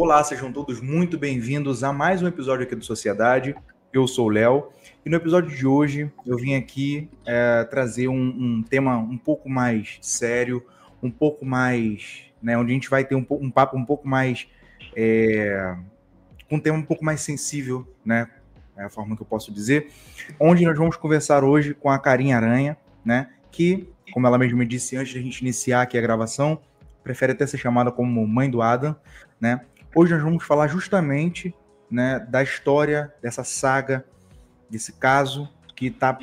Olá, sejam todos muito bem-vindos a mais um episódio aqui do Sociedade. Eu sou o Léo e no episódio de hoje eu vim aqui trazer um tema um pouco mais sério, um pouco mais, né, onde a gente vai ter um papo um pouco mais, com um tema um pouco mais sensível, né, é a forma que eu posso dizer, onde nós vamos conversar hoje com a Carinha Aranha, né, que, como ela mesma me disse antes de a gente iniciar aqui a gravação, prefere até ser chamada como mãe do Adam, né? Hoje nós vamos falar justamente, né, da história dessa saga, desse caso que está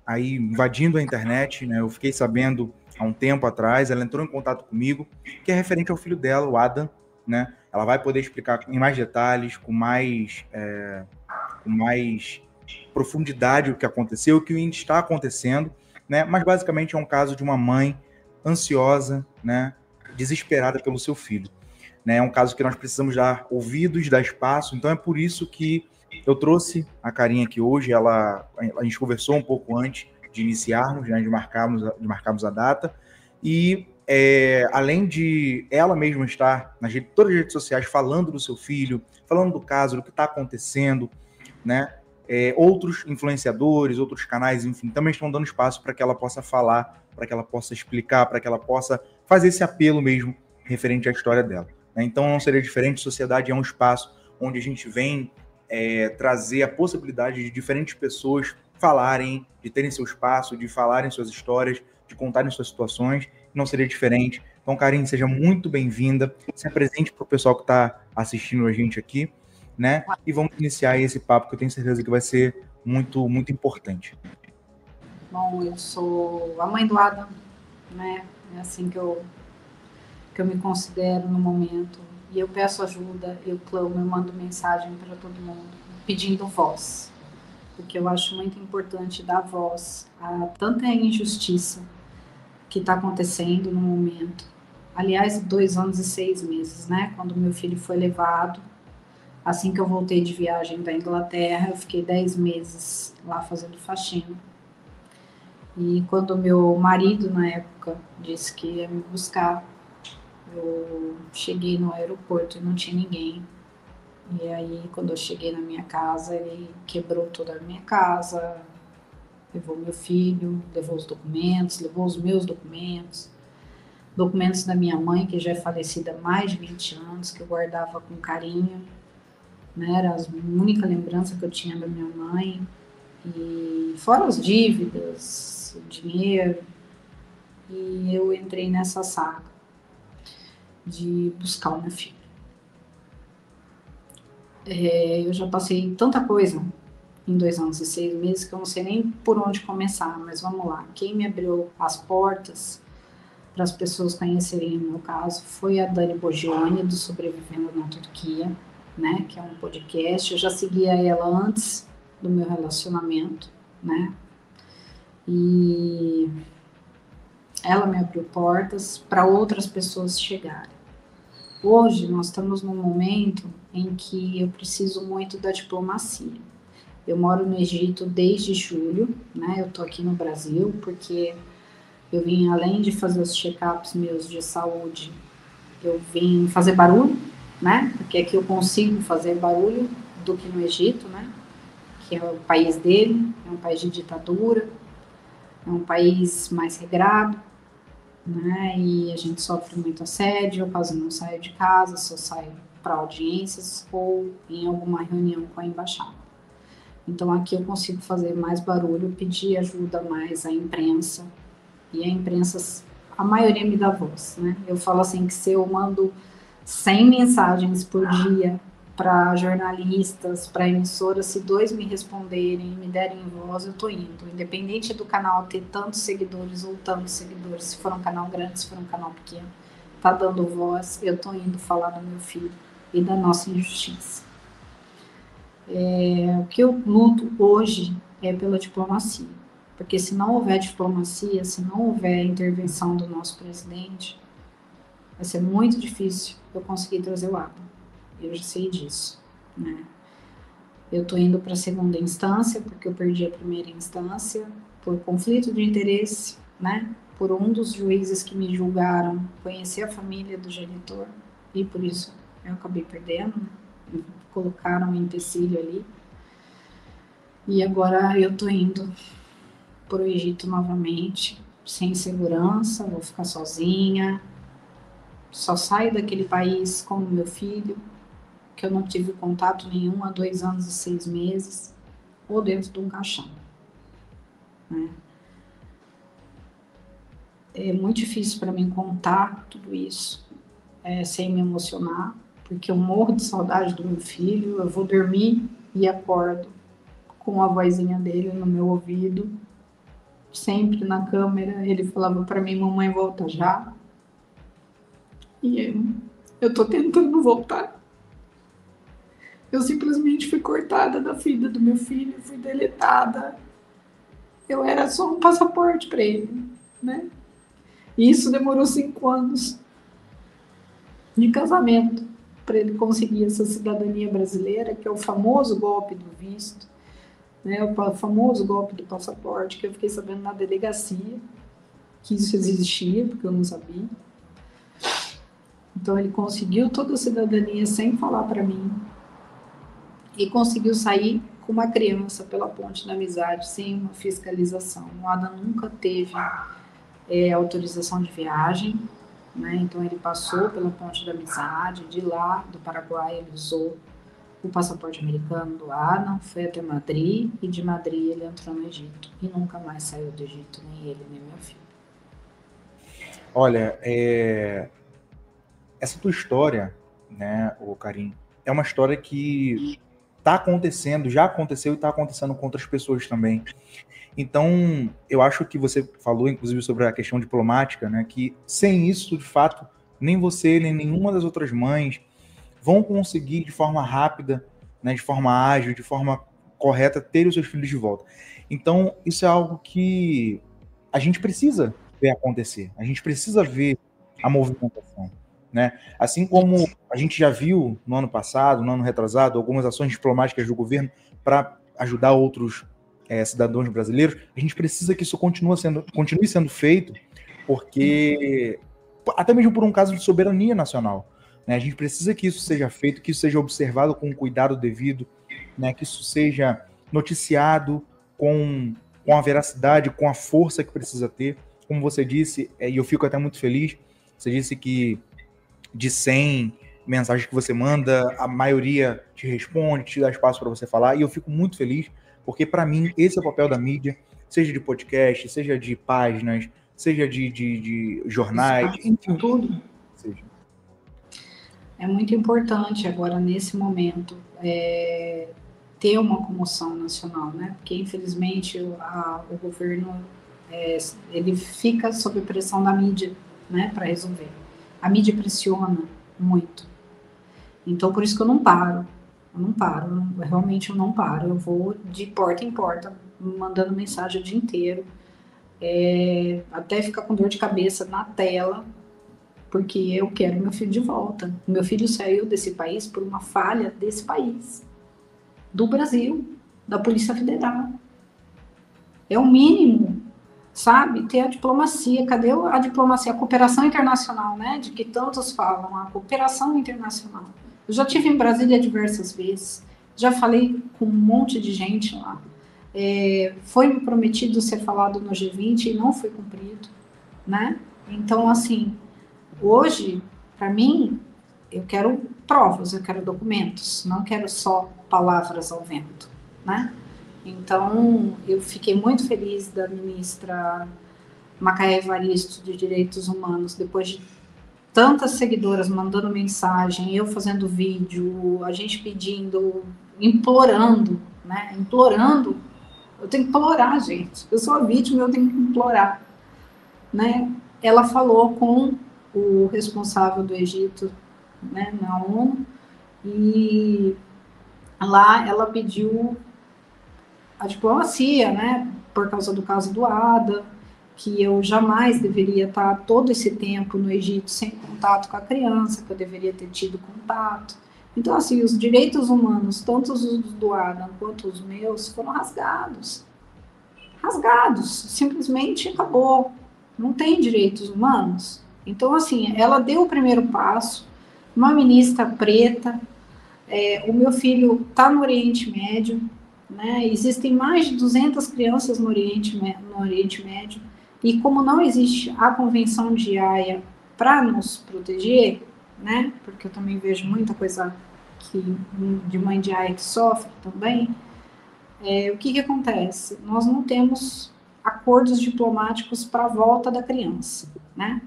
aí invadindo a internet, né? Eu fiquei sabendo há um tempo atrás, ela entrou em contato comigo, que é referente ao filho dela, o Adam, né? Ela vai poder explicar em mais detalhes, com mais profundidade o que aconteceu, o que ainda está acontecendo, né? Mas basicamente é um caso de uma mãe ansiosa, né? Desesperada pelo seu filho. Né? É um caso que nós precisamos dar ouvidos, dar espaço, então é por isso que eu trouxe a Carinha aqui hoje. A gente conversou um pouco antes de iniciarmos, né, de marcarmos a data, e além de ela mesma estar todas as redes sociais falando do seu filho, falando do caso, do que está acontecendo, né? Outros influenciadores, outros canais, enfim, também estão dando espaço para que ela possa falar, para que ela possa explicar, para que ela possa fazer esse apelo mesmo referente à história dela. Então não seria diferente. Sociedade é um espaço onde a gente vem trazer a possibilidade de diferentes pessoas falarem, de terem seu espaço, de falarem suas histórias, de contarem suas situações. Não seria diferente. Então, Karine, seja muito bem-vinda. Se apresente para o pessoal que está assistindo a gente aqui, né? E vamos iniciar esse papo que eu tenho certeza que vai ser muito, muito importante. Bom, eu sou a mãe do Adam, né? É assim que eu me considero no momento. E eu peço ajuda, eu clamo, eu mando mensagem para todo mundo, pedindo voz. Porque eu acho muito importante dar voz a tanta injustiça que está acontecendo no momento. Aliás, 2 anos e 6 meses, né? Quando meu filho foi levado, assim que eu voltei de viagem da Inglaterra, eu fiquei 10 meses lá fazendo faxina. E quando meu marido, na época, disse que ia me buscar, eu cheguei no aeroporto e não tinha ninguém. E aí, quando eu cheguei na minha casa, ele quebrou toda a minha casa, levou meu filho, levou os documentos, levou os meus documentos, documentos da minha mãe, que já é falecida há mais de 20 anos, que eu guardava com carinho, né? Era a única lembrança que eu tinha da minha mãe. E fora as dívidas, o dinheiro. E eu entrei nessa saga de buscar o meu filho. Eu já passei tanta coisa em 2 anos e 6 meses que eu não sei nem por onde começar, mas vamos lá. Quem me abriu as portas para as pessoas conhecerem o meu caso foi a Dani Bogioni, do Sobrevivendo na Turquia, né, que é um podcast. Eu já seguia ela antes do meu relacionamento, né, e ela me abriu portas para outras pessoas chegarem. Hoje nós estamos num momento em que eu preciso muito da diplomacia. Eu moro no Egito desde julho, né? Eu tô aqui no Brasil porque eu vim, além de fazer os check-ups meus de saúde, eu vim fazer barulho, né? Porque aqui eu consigo fazer barulho do que no Egito, né? Que é o país dele, é um país de ditadura, é um país mais regrado, né? E a gente sofre muito assédio, eu quase não saio de casa, só saio para audiências ou em alguma reunião com a embaixada. Então aqui eu consigo fazer mais barulho, pedir ajuda mais à imprensa, e a imprensa, a maioria me dá voz, né? Eu falo assim que se eu mando 100 mensagens por dia para jornalistas, para emissoras, se 2 me responderem e me derem voz, eu tô indo. Independente do canal ter tantos seguidores ou tantos seguidores, se for um canal grande, se for um canal pequeno, tá dando voz, eu tô indo falar do meu filho e da nossa injustiça. O que eu luto hoje é pela diplomacia, porque se não houver diplomacia, se não houver intervenção do nosso presidente, vai ser muito difícil eu conseguir trazer o Adam. Eu já sei disso, né? Eu tô indo para a segunda instância, porque eu perdi a primeira instância, por conflito de interesse, né? Por um dos juízes que me julgaram conhecer a família do genitor, e por isso eu acabei perdendo, né? Colocaram um empecilho ali. E agora eu tô indo pro Egito novamente, sem segurança, vou ficar sozinha. Só saio daquele país com o meu filho, que eu não tive contato nenhum há 2 anos e 6 meses, ou dentro de um caixão, né? É muito difícil para mim contar tudo isso, sem me emocionar, porque eu morro de saudade do meu filho. Eu vou dormir e acordo com a vozinha dele no meu ouvido, sempre na câmera. Ele falava para mim: mamãe, volta já. E eu tô tentando voltar. Eu simplesmente fui cortada da vida do meu filho, fui deletada. Eu era só um passaporte para ele, né? E isso demorou 5 anos de casamento para ele conseguir essa cidadania brasileira, que é o famoso golpe do visto, né? O famoso golpe do passaporte, que eu fiquei sabendo na delegacia que isso existia, porque eu não sabia. Então ele conseguiu toda a cidadania sem falar para mim e conseguiu sair com uma criança pela ponte da amizade sem uma fiscalização. O Adam nunca teve autorização de viagem, né? Então ele passou pela ponte da amizade, de lá do Paraguai ele usou o passaporte americano do Adam, foi até Madrid, e de Madrid ele entrou no Egito e nunca mais saiu do Egito, nem ele nem meu filho. Olha, essa tua história, né, o Karim, é uma história que está acontecendo, já aconteceu e está acontecendo com outras pessoas também. Então, eu acho que você falou, inclusive, sobre a questão diplomática, né, que sem isso, de fato, nem você, nem nenhuma das outras mães vão conseguir, de forma rápida, né, de forma ágil, de forma correta, ter os seus filhos de volta. Então, isso é algo que a gente precisa ver acontecer. A gente precisa ver a movimentação, né? Assim como a gente já viu no ano passado, no ano retrasado, algumas ações diplomáticas do governo para ajudar outros cidadãos brasileiros, a gente precisa que isso continue sendo feito, porque até mesmo por um caso de soberania nacional, né? A gente precisa que isso seja feito, que isso seja observado com o cuidado devido, né? Que isso seja noticiado com a veracidade, com a força que precisa ter. Como você disse, e eu fico até muito feliz, você disse que de 100 mensagens que você manda, a maioria te responde, te dá espaço para você falar, e eu fico muito feliz, porque para mim esse é o papel da mídia, seja de podcast, seja de páginas, seja de jornais, enfim, tudo. Seja. É muito importante agora, nesse momento, ter uma comoção nacional, né? Porque, infelizmente, o governo ele fica sob pressão da mídia, né, para resolver. A mídia pressiona muito. Então, por isso que eu não paro. Realmente eu não paro. Eu vou de porta em porta, mandando mensagem o dia inteiro, até ficar com dor de cabeça na tela, porque eu quero meu filho de volta. Meu filho saiu desse país por uma falha desse país, do Brasil, da Polícia Federal. É o mínimo, sabe? Ter a diplomacia. Cadê a diplomacia? A cooperação internacional, né? De que tantos falam, a cooperação internacional. Eu já estive em Brasília diversas vezes, já falei com um monte de gente lá. Foi me prometido ser falado no G20 e não foi cumprido, né? Então, assim, hoje, para mim, eu quero provas, eu quero documentos, não quero só palavras ao vento, né? Então, eu fiquei muito feliz da ministra Macaé Evaristo de Direitos Humanos, depois de tantas seguidoras mandando mensagem, eu fazendo vídeo, a gente pedindo, implorando, né? Implorando. Eu tenho que implorar, gente. Eu sou a vítima, eu tenho que implorar, né? Ela falou com o responsável do Egito, né, na ONU, e lá ela pediu a diplomacia, né, por causa do caso do Ada, que eu jamais deveria estar todo esse tempo no Egito sem contato com a criança, que eu deveria ter tido contato. Então, assim, os direitos humanos, tanto os do Adam quanto os meus, foram rasgados. Rasgados, simplesmente acabou. Não tem direitos humanos. Então, assim, ela deu o primeiro passo, uma ministra preta, o meu filho está no Oriente Médio, né? Existem mais de 200 crianças no Oriente Médio, e como não existe a Convenção de Haia para nos proteger, né? Porque eu também vejo muita coisa de mãe de Haia que sofre também, o que acontece? Nós não temos acordos diplomáticos para a volta da criança, né?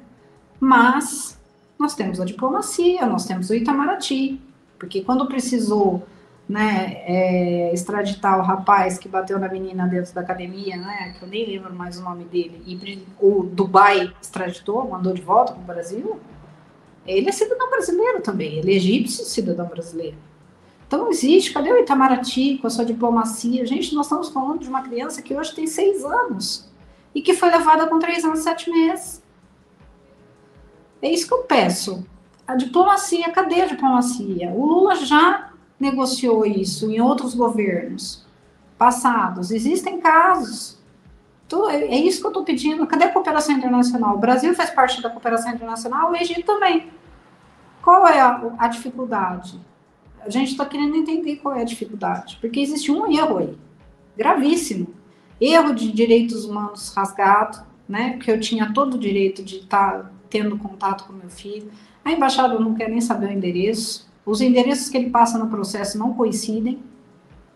Mas nós temos a diplomacia, nós temos o Itamaraty, porque quando precisou, né, extraditar o rapaz que bateu na menina dentro da academia, né, que eu nem lembro mais o nome dele, e o Dubai extraditou, mandou de volta para o Brasil, ele é cidadão brasileiro também, ele é egípcio cidadão brasileiro. Então existe, cadê o Itamaraty com a sua diplomacia? Gente, nós estamos falando de uma criança que hoje tem 6 anos e que foi levada com 3 anos e 7 meses. É isso que eu peço. A diplomacia, cadê a diplomacia? O Lula já negociou isso em outros governos passados. Existem casos. Então, é isso que eu estou pedindo. Cadê a cooperação internacional? O Brasil faz parte da cooperação internacional, o Egito também. Qual é a dificuldade? A gente está querendo entender qual é a dificuldade. Porque existe um erro aí, gravíssimo. Erro de direitos humanos rasgado, né? Porque eu tinha todo o direito de estar tendo contato com meu filho. A embaixada não quer nem saber o endereço. Os endereços que ele passa no processo não coincidem,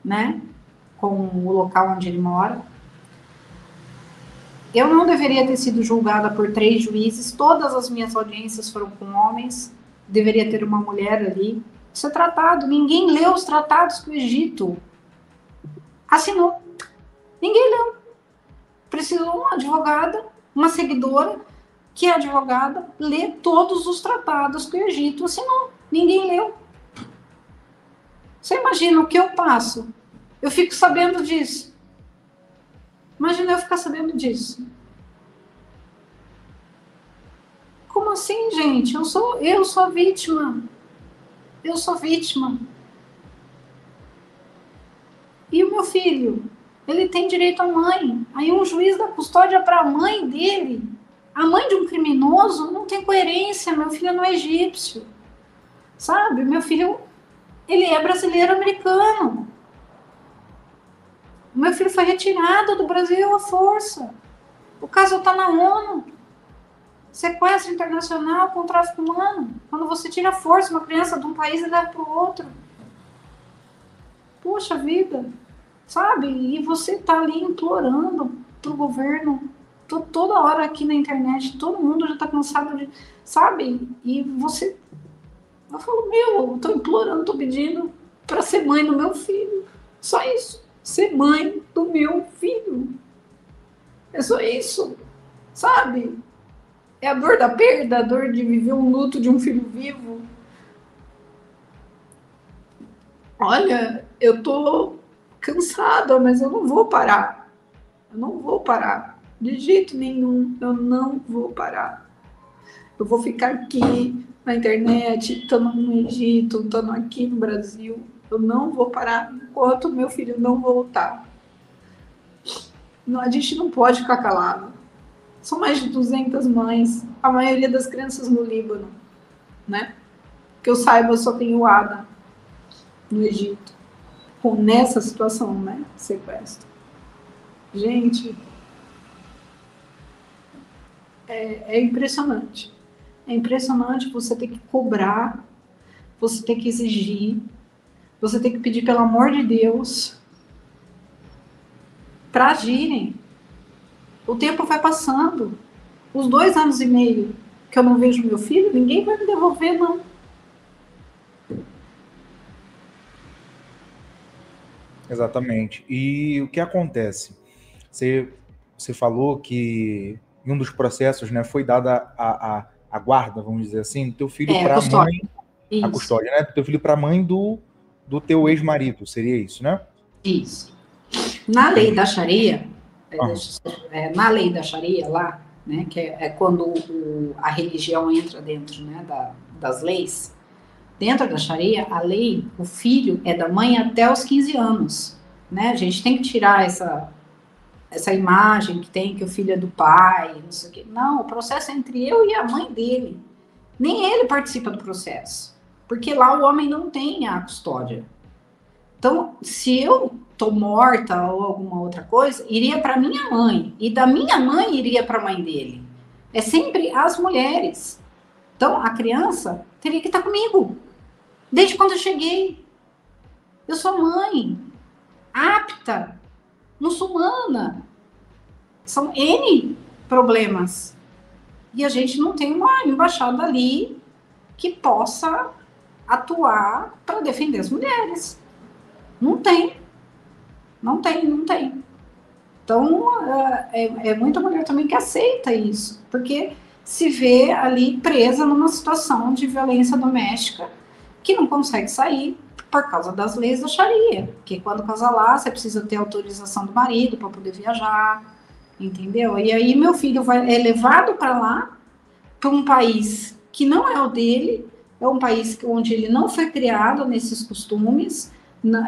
né, com o local onde ele mora. Eu não deveria ter sido julgada por 3 juízes. Todas as minhas audiências foram com homens. Deveria ter uma mulher ali. Isso é tratado. Ninguém leu os tratados que o Egito assinou. Ninguém leu. Precisou uma advogada, uma seguidora, que é advogada, ler todos os tratados que o Egito assinou. Ninguém leu. Você imagina o que eu passo? Eu fico sabendo disso. Imagina eu ficar sabendo disso. Como assim, gente? Eu sou vítima. Eu sou vítima. E o meu filho? Ele tem direito à mãe. Aí um juiz dá custódia para a mãe dele. A mãe de um criminoso não tem coerência. Meu filho não é egípcio. Sabe? Meu filho, ele é brasileiro-americano. Meu filho foi retirado do Brasil à força. O caso está na ONU. Sequestro internacional com tráfico humano. Quando você tira a força uma criança de um país e leva para o outro. Poxa vida. Sabe? E você está ali implorando para o governo. Tô toda hora aqui na internet, todo mundo já está cansado de... Sabe? E você... Eu falo, eu tô implorando, tô pedindo para ser mãe do meu filho. Só isso. Ser mãe do meu filho. É só isso. Sabe? É a dor da perda, a dor de viver um luto de um filho vivo. Olha, eu tô cansada, mas eu não vou parar. Eu não vou parar. De jeito nenhum, eu não vou parar. Eu vou ficar aqui na internet, estando no Egito, estando aqui no Brasil. Eu não vou parar enquanto meu filho não voltar. Não, a gente não pode ficar calado. São mais de 200 mães, a maioria das crianças no Líbano, né? Que eu saiba, só tem o Adam no Egito, nessa situação, né? Sequestro. Gente, é impressionante. É impressionante você ter que cobrar, você ter que exigir, você ter que pedir pelo amor de Deus para agirem. O tempo vai passando. Os 2 anos e meio que eu não vejo meu filho, ninguém vai me devolver, não. Exatamente. E o que acontece? Você falou que em um dos processos, né, foi dada a guarda, vamos dizer assim, do teu filho para a mãe, a custódia, né? Do teu filho para a mãe do teu ex-marido, seria isso, né? Isso. Na lei da Sharia, na lei da Sharia lá, né, que é quando a religião entra dentro, né, das leis, dentro da Sharia, a lei, o filho é da mãe até os 15 anos, né? A gente tem que tirar essa imagem que tem que o filho é do pai, não sei o quê. Não, o processo é entre eu e a mãe dele. Nem ele participa do processo. Porque lá o homem não tem a custódia. Então, se eu tô morta ou alguma outra coisa, iria para minha mãe. E da minha mãe iria para a mãe dele. É sempre as mulheres. Então, a criança teria que estar comigo. Desde quando eu cheguei. Eu sou mãe, apta, muçulmana. São N problemas. E a gente não tem uma embaixada ali que possa atuar para defender as mulheres. Não tem. Não tem, não tem. Então, é muita mulher também que aceita isso, porque se vê ali presa numa situação de violência doméstica que não consegue sair por causa das leis da Sharia. Porque quando casalar, você precisa ter autorização do marido para poder viajar, entendeu? E aí meu filho é levado para lá, para um país que não é o dele, é um país onde ele não foi criado nesses costumes,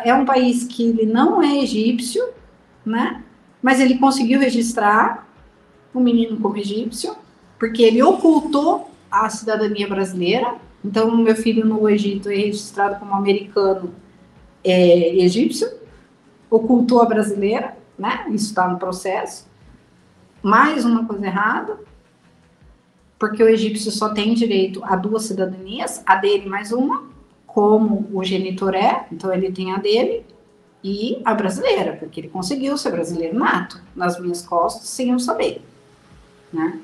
é um país que ele não é egípcio, né? Mas ele conseguiu registrar o menino como egípcio, porque ele ocultou a cidadania brasileira. Então, meu filho no Egito é registrado como americano egípcio, ocultou a brasileira, né? Isso está no processo. Mais uma coisa errada, porque o egípcio só tem direito a 2 cidadanias, a dele mais uma, como o genitor então ele tem a dele, e a brasileira, porque ele conseguiu ser brasileiro nato, nas minhas costas, sem eu saber, né?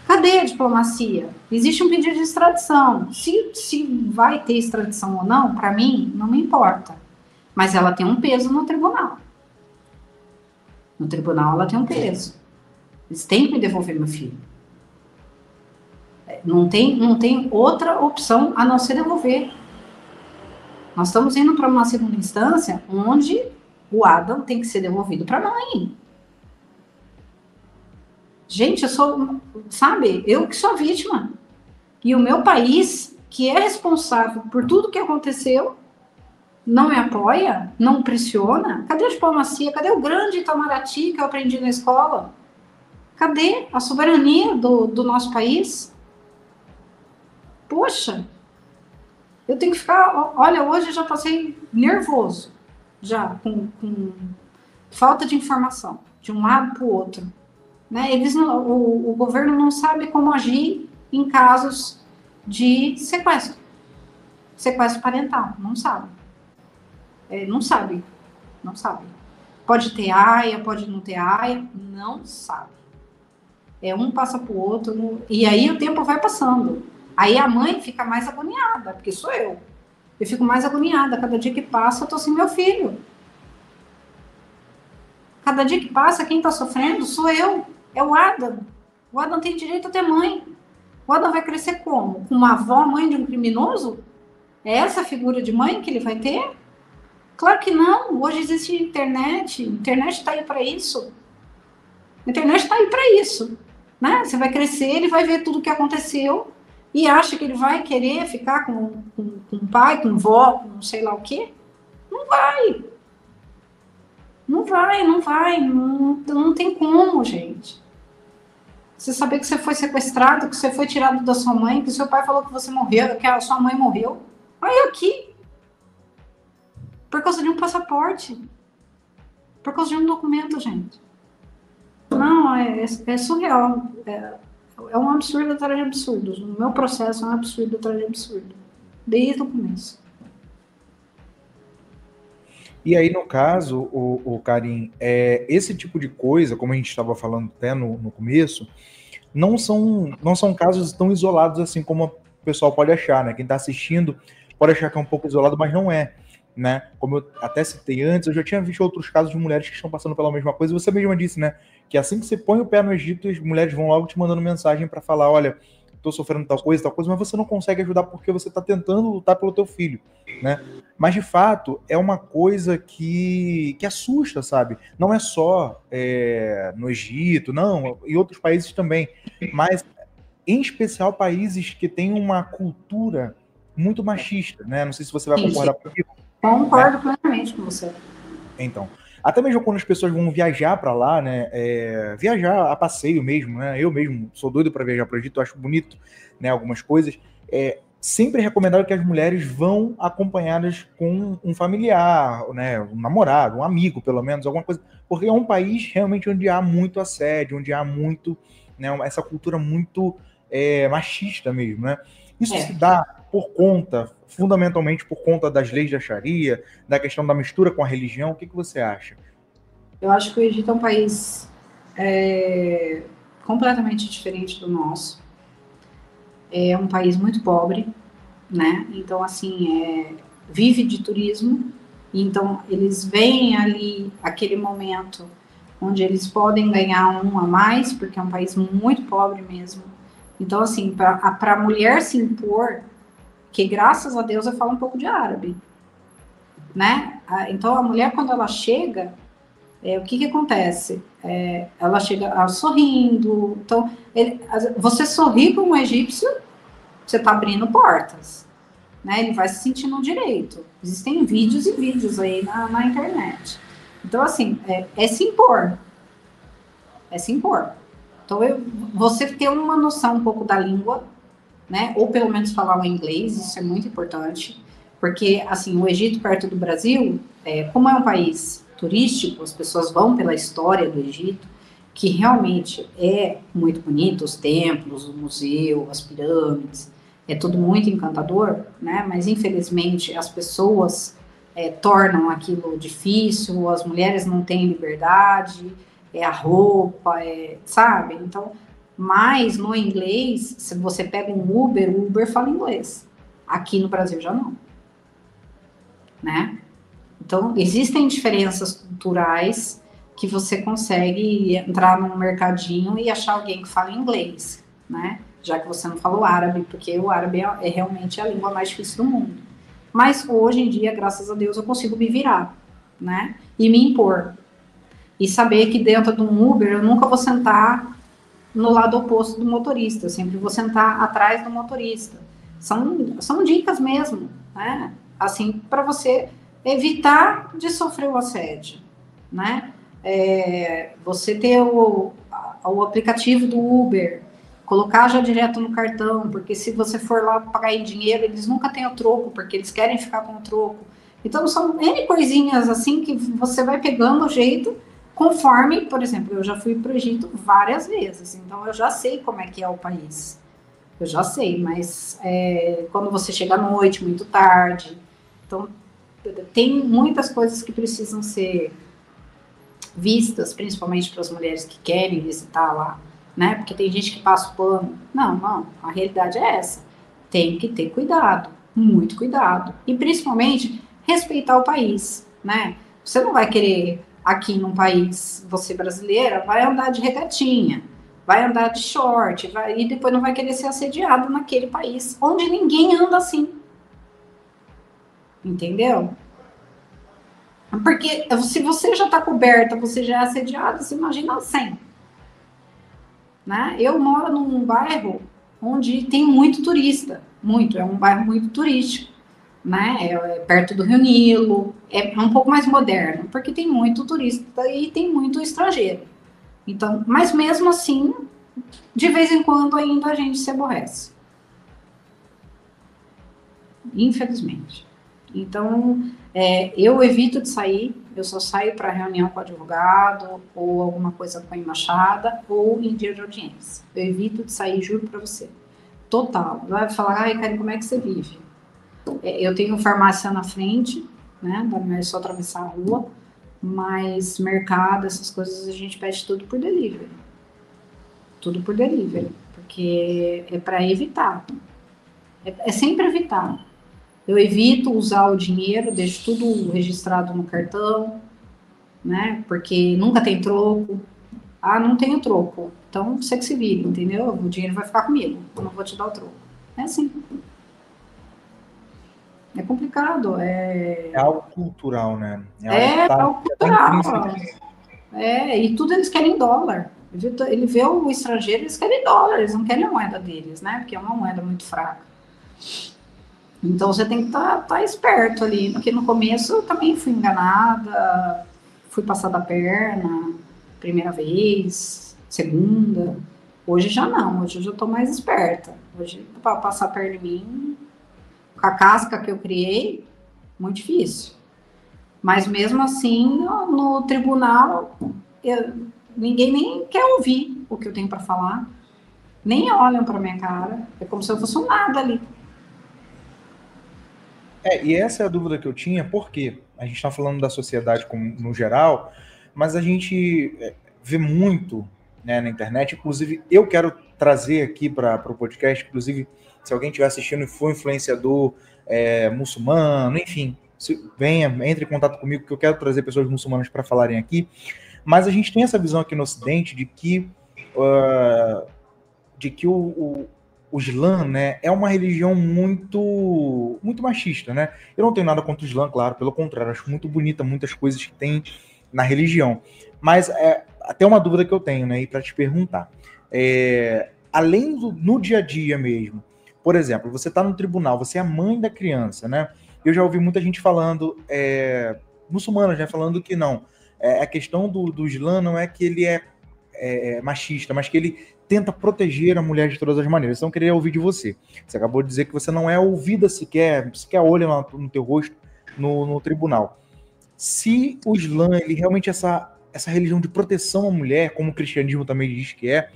Cadê a diplomacia? Existe um pedido de extradição. Se vai ter extradição ou não, para mim, não me importa. Mas ela tem um peso no tribunal. No tribunal ela tem um peso. Eles têm que me devolver meu filho. Não tem outra opção a não ser devolver. Nós estamos indo para uma segunda instância onde o Adam tem que ser devolvido para a mãe. Gente, eu sou, sabe, eu que sou vítima. E o meu país, que é responsável por tudo que aconteceu, não me apoia, não pressiona. Cadê a diplomacia? Cadê o grande Itamaraty que eu aprendi na escola? Cadê a soberania do nosso país? Poxa, eu tenho que ficar... Olha, hoje eu já passei nervoso, já, com falta de informação, de um lado para o outro. Né? O governo não sabe como agir em casos de sequestro parental, não sabe. Não sabe. Pode ter AIA, pode não ter AIA, não sabe. Um passa para o outro, e aí o tempo vai passando. Aí a mãe fica mais agoniada, porque sou eu. Eu fico mais agoniada, cada dia que passa eu tô sem meu filho. Cada dia que passa, quem tá sofrendo sou eu. É o Adam. O Adam tem direito a ter mãe. O Adam vai crescer como? Com uma avó, mãe de um criminoso? É essa a figura de mãe que ele vai ter? Claro que não. Hoje existe internet. A internet está aí para isso. A internet está aí para isso. Né? Você vai crescer, ele vai ver tudo o que aconteceu e acha que ele vai querer ficar com pai, com vó, com sei lá o quê? Não vai. Não tem como, gente. Você saber que você foi sequestrado, que você foi tirado da sua mãe, que seu pai falou que você morreu, que a sua mãe morreu. Aí aqui. Por causa de um passaporte. Por causa de um documento, gente. Não, é surreal. É um absurdo atrás de absurdos. O meu processo é um absurdo atrás de absurdo. Desde o começo. E aí, no caso, o Karim, esse tipo de coisa, como a gente estava falando até no começo, não são casos tão isolados assim como o pessoal pode achar, né? Quem está assistindo pode achar que é um pouco isolado, mas não é, né? Como eu até citei antes, eu já tinha visto outros casos de mulheres que estão passando pela mesma coisa, e você mesma disse, né? Que assim que você põe o pé no Egito, as mulheres vão logo te mandando mensagem para falar, olha, estou sofrendo tal coisa, mas você não consegue ajudar porque você está tentando lutar pelo teu filho, né? Mas, de fato, é uma coisa que assusta, sabe? Não é só no Egito, não, em outros países também, mas, em especial, países que têm uma cultura muito machista, né? Não sei se você vai concordar comigo. Concordo plenamente com você. Então, até mesmo quando as pessoas vão viajar para lá, né? Viajar a passeio mesmo, né? Eu mesmo sou doido para viajar para o Egito, eu acho bonito, né? Algumas coisas. sempre é recomendável que as mulheres vão acompanhadas com um familiar, né, um namorado, um amigo, pelo menos, alguma coisa, porque é um país realmente onde há muito assédio, onde há muito, né, essa cultura muito machista mesmo, né? Isso se dá por conta, fundamentalmente por conta das leis da Sharia, da questão da mistura com a religião. O que você acha? Eu acho que o Egito é um país completamente diferente do nosso. É um país muito pobre, né? Então, assim, vive de turismo. Então, eles veem ali aquele momento onde eles podem ganhar um a mais, porque é um país muito pobre mesmo. Então, assim, para a mulher se impor, que graças a Deus eu falo um pouco de árabe, né? Então, a mulher, quando ela chega, o que acontece? Ela chega sorrindo. Então, você sorrir com um egípcio, você está abrindo portas, né? Ele vai se sentindo no direito. Existem vídeos e vídeos aí na internet. Então, assim, se impor. É se impor. Então, você ter uma noção um pouco da língua, né? Ou pelo menos falar o inglês, isso é muito importante. Porque, assim, o Egito, perto do Brasil, como é um país turístico, as pessoas vão pela história do Egito, que realmente é muito bonito, os templos, o museu, as pirâmides, é tudo muito encantador, né? Mas, infelizmente, as pessoas tornam aquilo difícil, as mulheres não têm liberdade, a roupa, sabe? Então, mas no inglês, se você pega um Uber, o Uber fala inglês. Aqui no Brasil já não, né? Então, existem diferenças culturais que você consegue entrar num mercadinho e achar alguém que fala inglês, né? Já que você não fala o árabe, porque o árabe é realmente a língua mais difícil do mundo. Mas hoje em dia, graças a Deus, eu consigo me virar, né? E me impor. E saber que dentro de um Uber eu nunca vou sentar no lado oposto do motorista, eu sempre vou sentar atrás do motorista. São dicas mesmo, né? Assim, para você evitar de sofrer o assédio, né? Você ter o aplicativo do Uber, colocar já direto no cartão, porque se você for lá pagar em dinheiro, eles nunca têm o troco, porque eles querem ficar com o troco. Então, são N coisinhas assim que você vai pegando o jeito conforme, por exemplo, eu já fui para o Egito várias vezes, então eu já sei como é que é o país. Eu já sei, mas quando você chega à noite, muito tarde, então tem muitas coisas que precisam ser vistas, principalmente para as mulheres que querem visitar lá, né? Porque tem gente que passa o pano. Não, a realidade é essa. Tem que ter cuidado, muito cuidado. E principalmente respeitar o país, né? Você não vai querer aqui num país, você brasileira, vai andar de regatinha, vai andar de short, e depois não vai querer ser assediado naquele país onde ninguém anda assim. Entendeu? Porque se você já está coberta, você já é assediada, você imagina sem. Né? Eu moro num bairro onde tem muito turista, é um bairro muito turístico, né? Perto do Rio Nilo, é um pouco mais moderno, porque tem muito turista e tem muito estrangeiro. Então, mas mesmo assim, de vez em quando ainda a gente se aborrece. Infelizmente. Então, eu evito de sair, eu só saio para reunião com o advogado, ou alguma coisa com a embaixada, ou em dia de audiência. Eu evito de sair, juro para você. Total. Vai falar, ai, Karen, como é que você vive? Eu tenho farmácia na frente, né? Não é só atravessar a rua, mas mercado, essas coisas, a gente pede tudo por delivery. Tudo por delivery, porque é para evitar. É sempre evitar. Eu evito usar o dinheiro, deixo tudo registrado no cartão, né? Porque nunca tem troco. Ah, não tenho troco. Então, você que se vira, entendeu? O dinheiro vai ficar comigo. Eu não vou te dar o troco. É assim. É complicado. É algo cultural, né? Algo cultural. E tudo eles querem dólar. Ele vê o estrangeiro, eles querem dólar. Eles não querem a moeda deles, né? Porque é uma moeda muito fraca. Então, você tem que estar esperto ali, porque no começo eu também fui enganada, fui passada a perna, primeira vez, segunda. Hoje já não, hoje eu já estou mais esperta. Hoje, para passar a perna em mim, Com a casca que eu criei, muito difícil. Mas mesmo assim, no tribunal, ninguém nem quer ouvir o que eu tenho para falar. Nem olham para minha cara. É como se eu fosse um nada ali. E essa é a dúvida que eu tinha, porque a gente está falando da sociedade no geral, mas a gente vê muito, né, na internet. Inclusive, eu quero trazer aqui para o podcast, inclusive, se alguém estiver assistindo e for influenciador muçulmano, enfim, entre em contato comigo, que eu quero trazer pessoas muçulmanas para falarem aqui. Mas a gente tem essa visão aqui no Ocidente de que o Islã, né, é uma religião muito machista, né? Eu não tenho nada contra o Islã, claro, pelo contrário, acho muito bonita muitas coisas que tem na religião. Mas até uma dúvida que eu tenho, né, para te perguntar. Além no dia a dia mesmo, por exemplo, você está no tribunal, você é a mãe da criança, né? Eu já ouvi muita gente falando, muçulmanos, né, falando que não. A questão do Islã não é que ele é machista, mas que ele tenta proteger a mulher de todas as maneiras. Então, eu queria ouvir de você. Você acabou de dizer que você não é ouvida sequer olha no teu rosto no tribunal. Se o Islã, ele realmente é essa religião de proteção à mulher, como o cristianismo também diz que é,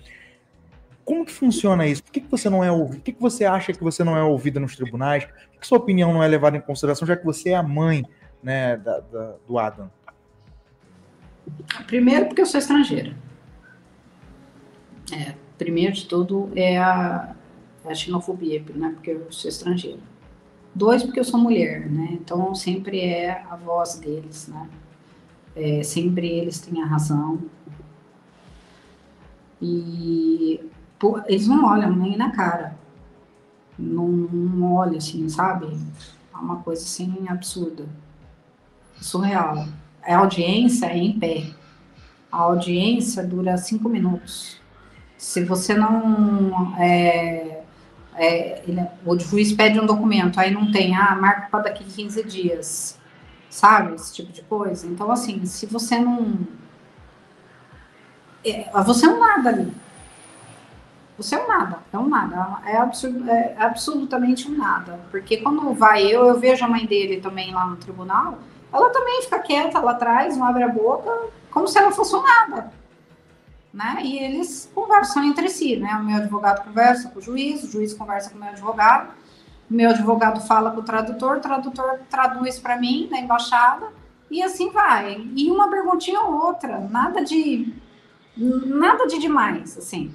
como que funciona isso? Por que você não é ouvida? Por que você acha que você não é ouvida nos tribunais? Por que sua opinião não é levada em consideração, já que você é a mãe, né, do Adam? Primeiro, porque eu sou estrangeira. Primeiro de tudo é a xenofobia, né? Porque eu sou estrangeira. 2, porque eu sou mulher, né? Então sempre é a voz deles, né? Sempre eles têm a razão. E eles não olham nem na cara. Não olham assim, sabe? É uma coisa assim absurda. Surreal. A audiência é em pé. A audiência dura 5 minutos. Se você não... o juiz pede um documento, aí não tem, marca para daqui 15 dias, sabe? Esse tipo de coisa. Então, assim, se você não... você é um nada ali. Você é um nada, é absolutamente um nada. Porque quando eu vejo a mãe dele também lá no tribunal, ela também fica quieta lá atrás, não abre a boca, como se ela fosse um nada. Né? E eles conversam entre si, né? O meu advogado conversa com o juiz conversa com o meu advogado fala com o tradutor traduz para mim na embaixada, e assim vai. E uma perguntinha ou outra, nada de demais, assim.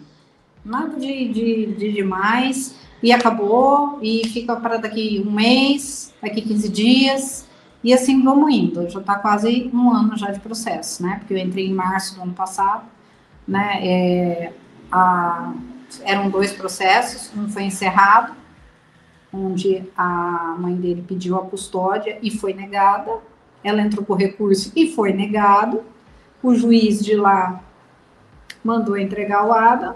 Nada de demais, e acabou, e fica para daqui um mês, daqui 15 dias, e assim vamos indo. Já está quase um ano já de processo, né? Porque eu entrei em março do ano passado, né? Eram 2 processos, um foi encerrado, onde a mãe dele pediu a custódia e foi negada, ela entrou com recurso e foi negado, o juiz de lá mandou entregar o Adam,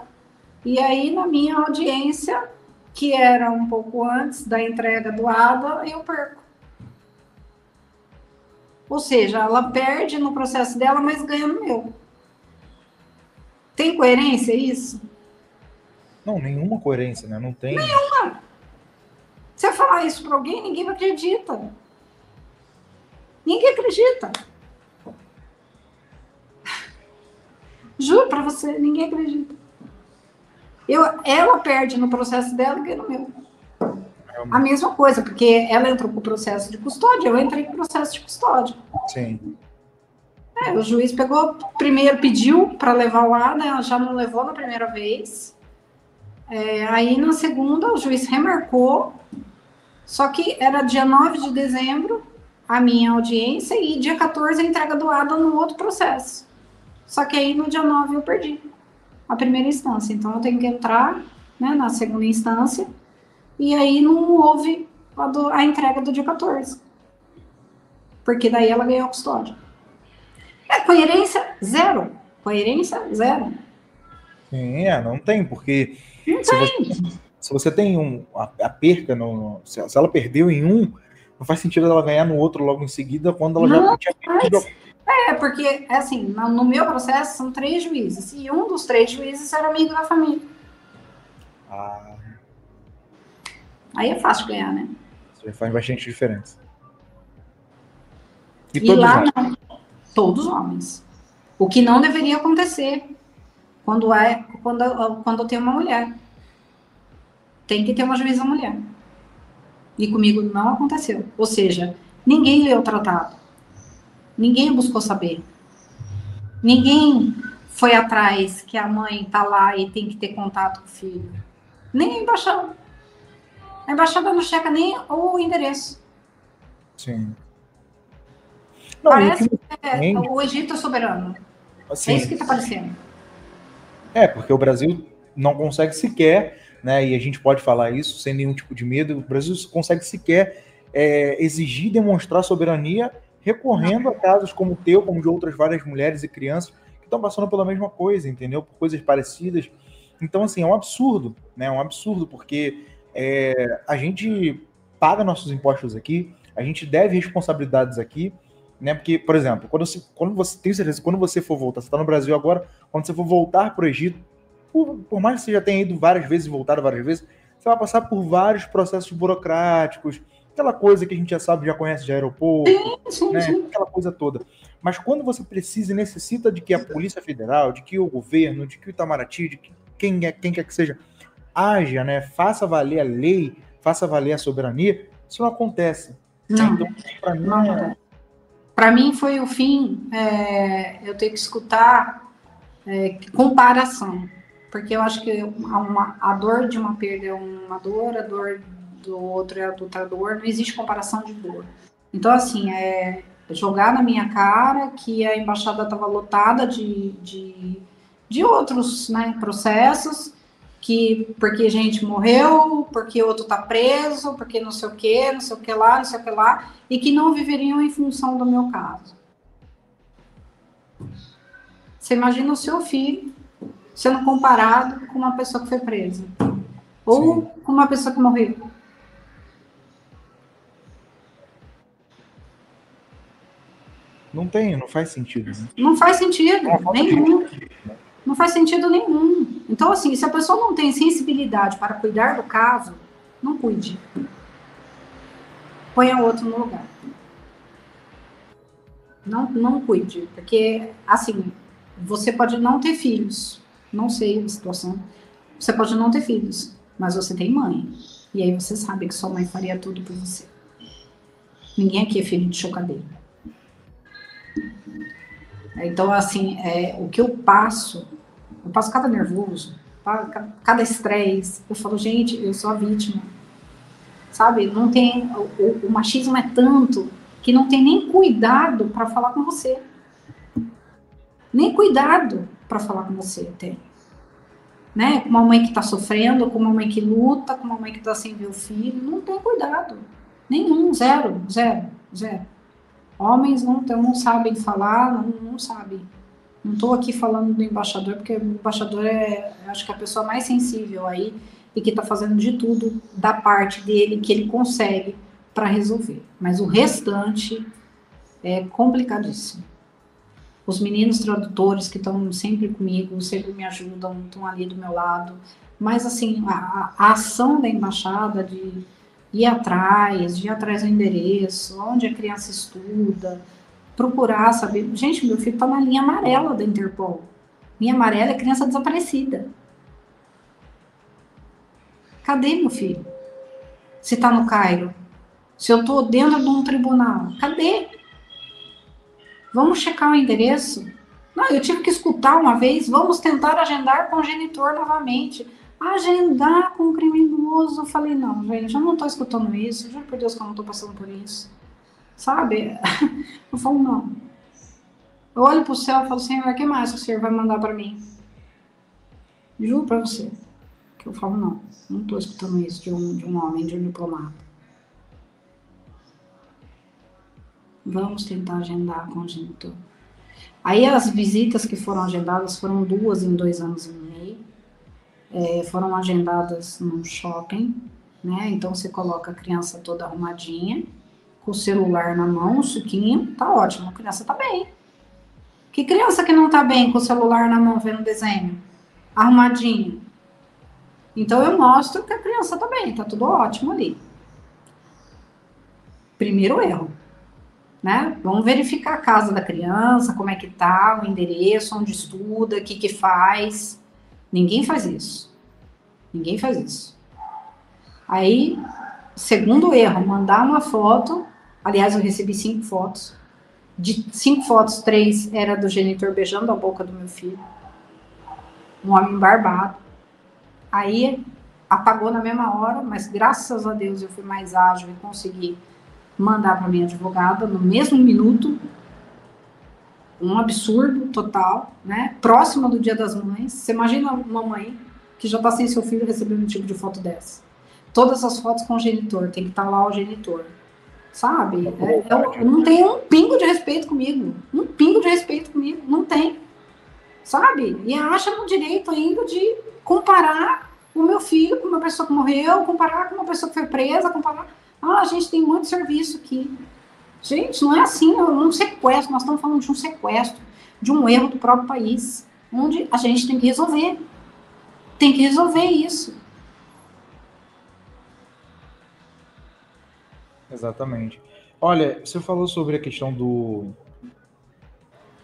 e aí na minha audiência, que era um pouco antes da entrega do Adam, eu perco. Ou seja, ela perde no processo dela, mas ganha no meu. Tem coerência isso? Não, nenhuma coerência, né? Não tem. Nenhuma. Se eu falar isso para alguém, ninguém acredita. Ninguém acredita. Juro para você, ninguém acredita. Ela perde no processo dela e ganha no meu. A mesma coisa, porque ela entrou com o processo de custódia, eu entrei com o processo de custódia. Sim. O juiz pegou, primeiro pediu para levar o Adam, ela já não levou na primeira vez. Aí na segunda o juiz remarcou, só que era dia 9 de dezembro a minha audiência e dia 14 a entrega do Adam no outro processo. Só que aí no dia 9 eu perdi a primeira instância, então eu tenho que entrar, né, na segunda instância, e aí não houve a entrega do dia 14. Porque daí ela ganhou a custódia. Coerência zero. Coerência zero. Sim, não tem, porque não tem. Se você tem a perca, se ela perdeu em um, não faz sentido ela ganhar no outro logo em seguida, quando ela já tinha perdido. Porque, assim, no meu processo são 3 juízes, e um dos 3 juízes era amigo da família. Aí é fácil ganhar, né? Já faz bastante diferença. E lá não, todos homens. O que não deveria acontecer quando tem uma mulher. Tem que ter uma juíza mulher. E comigo não aconteceu. Ou seja, ninguém leu o tratado. Ninguém buscou saber. Ninguém foi atrás que a mãe tá lá e tem que ter contato com o filho. Nem a embaixada. A embaixada não checa nem o endereço. Sim. Não, Parece que o Egito é soberano. Assim, é isso que está parecendo. Porque o Brasil não consegue sequer, né, e a gente pode falar isso sem nenhum tipo de medo, o Brasil consegue sequer exigir, demonstrar soberania recorrendo a casos como o teu, como de outras várias mulheres e crianças que estão passando pela mesma coisa, entendeu? Por coisas parecidas. Então, assim, é um absurdo, né? É um absurdo, porque a gente paga nossos impostos aqui, a gente deve responsabilidades aqui, né? Porque, por exemplo, quando você tem certeza, quando você for voltar, você está no Brasil agora, quando você for voltar para o Egito, por mais que você já tenha ido várias vezes e voltado várias vezes, você vai passar por vários processos burocráticos, aquela coisa que a gente já sabe, já conhece de aeroporto, sim. Aquela coisa toda. Mas quando você precisa e necessita de que a Polícia Federal, de que o governo, de que o Itamaraty, de que quem quer que seja, haja, né, faça valer a lei, faça valer a soberania, isso não acontece. Não, então, para mim, não. Para mim foi o fim, eu ter que escutar comparação, porque eu acho que a dor de uma perda é uma dor, a dor do outro é outra dor, não existe comparação de dor. Então, assim, jogar na minha cara que a embaixada estava lotada de outros, né, processos, porque gente morreu, porque outro está preso, porque não sei o que lá, e que não viveriam em função do meu caso. Você imagina o seu filho sendo comparado com uma pessoa que foi presa. Ou Sim. com uma pessoa que morreu. Não faz sentido. Né? Não faz sentido nenhum. Não faz sentido nenhum. Então, assim, se a pessoa não tem sensibilidade para cuidar do caso, não cuide. Ponha outro no lugar. Não cuide. Porque, assim, você pode não ter filhos. Não sei a situação. Você pode não ter filhos, mas você tem mãe. E aí você sabe que sua mãe faria tudo por você. Ninguém aqui é filho de chocadeira. Então, assim, o que eu passo cada nervoso, cada estresse. Eu falo, gente, eu sou a vítima. Sabe? Não tem. O machismo é tanto que não tem nem cuidado para falar com você. Nem cuidado para falar com você tem. Né? Com uma mãe que está sofrendo, com uma mãe que luta, com uma mãe que está sem ver o filho. Não tem cuidado. Nenhum, zero. Homens não sabem falar, não sabem. Não estou aqui falando do embaixador, porque o embaixador acho que é a pessoa mais sensível aí e que está fazendo de tudo da parte dele que ele consegue para resolver. Mas o restante é complicadíssimo. Os meninos tradutores que estão sempre comigo, sempre me ajudam, estão ali do meu lado. Mas, assim, a ação da embaixada de ir atrás do endereço, onde a criança estuda, procurar saber. Gente, meu filho está na linha amarela da Interpol. Linha amarela é criança desaparecida. Cadê meu filho? Se está no Cairo? Se eu estou dentro de um tribunal? Cadê? Vamos checar o endereço? Não, eu tive que escutar uma vez. Vamos tentar agendar com o genitor novamente. Agendar com o criminoso. Eu falei, não, gente, eu não estou escutando isso. Juro por Deus que eu não estou passando por isso. Sabe? Eu falo, não. Eu olho para o céu e falo, Senhor, o que mais que o Senhor vai mandar para mim? Juro para você. Que eu falo, não estou escutando isso de um homem, de um diplomata. Vamos tentar agendar com o genitor. Aí as visitas que foram agendadas foram 2 em 2 anos e meio. Foram agendadas num shopping, né? Então você coloca a criança toda arrumadinha, com o celular na mão, o suquinho, tá ótimo, a criança tá bem. Que criança que não tá bem com o celular na mão vendo desenho? Arrumadinho. Então eu mostro que a criança tá bem, tá tudo ótimo ali. Primeiro erro, né? Vamos verificar a casa da criança, como é que tá, o endereço, onde estuda, o que que faz. Ninguém faz isso. Ninguém faz isso. Aí, segundo erro, mandar uma foto. Aliás, eu recebi 5 fotos. De 5 fotos, 3 era do genitor beijando a boca do meu filho. Um homem barbado. Aí, apagou na mesma hora, mas graças a Deus eu fui mais ágil e consegui mandar para minha advogada no mesmo minuto. Um absurdo total, né? Próxima do Dia das Mães. Você imagina uma mãe que já está sem seu filho recebendo um tipo de foto dessa. Todas as fotos com o genitor, tem que estar lá o genitor. Sabe? Não tem um pingo de respeito comigo. Um pingo de respeito comigo. Não tem. Sabe? E acha no direito ainda de comparar o meu filho com uma pessoa que morreu, comparar com uma pessoa que foi presa, comparar... Ah, a gente tem muito serviço aqui. Gente, não é assim, um sequestro, nós estamos falando de um sequestro, de um erro do próprio país, onde a gente tem que resolver. Tem que resolver isso. Exatamente. Olha, você falou sobre a questão do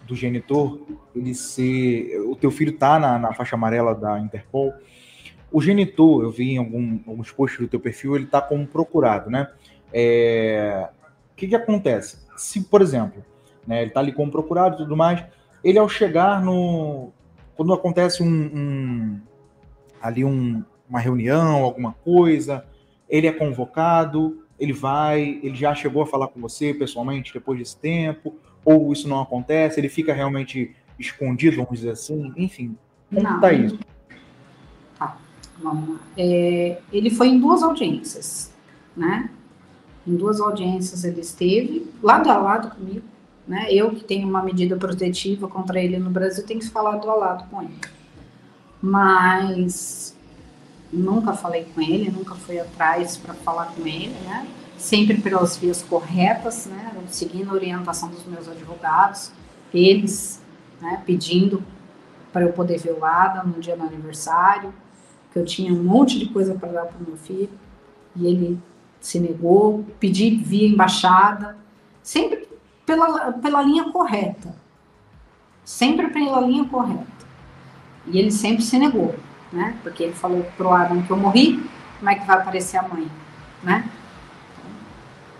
genitor, ele ser... O teu filho tá na faixa amarela da Interpol. O genitor, eu vi em alguns posts do teu perfil, ele tá como procurado, né? O que acontece? Se, por exemplo, né, ele tá ali como procurado e tudo mais, ele ao chegar quando acontece uma reunião, alguma coisa, ele é convocado, ele já chegou a falar com você pessoalmente depois desse tempo, ou isso não acontece, ele fica realmente escondido, vamos dizer assim, enfim, como tá isso? Tá, vamos lá. Ele foi em 2 audiências, né? Em 2 audiências ele esteve lado a lado comigo, né? Eu que tenho uma medida protetiva contra ele no Brasil, tenho que ficar lado a lado com ele. Mas nunca falei com ele, nunca fui atrás para falar com ele, né? Sempre pelas vias corretas, né? Seguindo a orientação dos meus advogados, eles, né, pedindo para eu poder ver o Adam no dia do aniversário, que eu tinha um monte de coisa para dar para o meu filho, e ele se negou, pedi via embaixada, sempre pela linha correta. Sempre pela linha correta. E ele sempre se negou, né? Porque ele falou pro Adam que eu morri, como é que vai aparecer a mãe, né?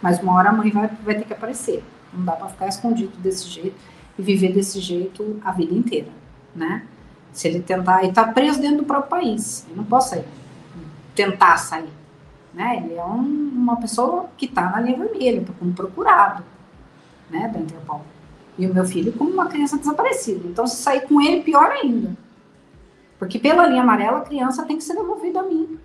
Mas uma hora a mãe vai ter que aparecer. Não dá para ficar escondido desse jeito e viver desse jeito a vida inteira, né? Se ele tentar, ele tá preso dentro do próprio país, ele não pode sair, tentar sair, né? Ele é uma pessoa que está na linha vermelha, como procurado, né, da Interpol. E o meu filho como uma criança desaparecida. Então, se sair com ele, pior ainda. Porque pela linha amarela, a criança tem que ser devolvida a mim.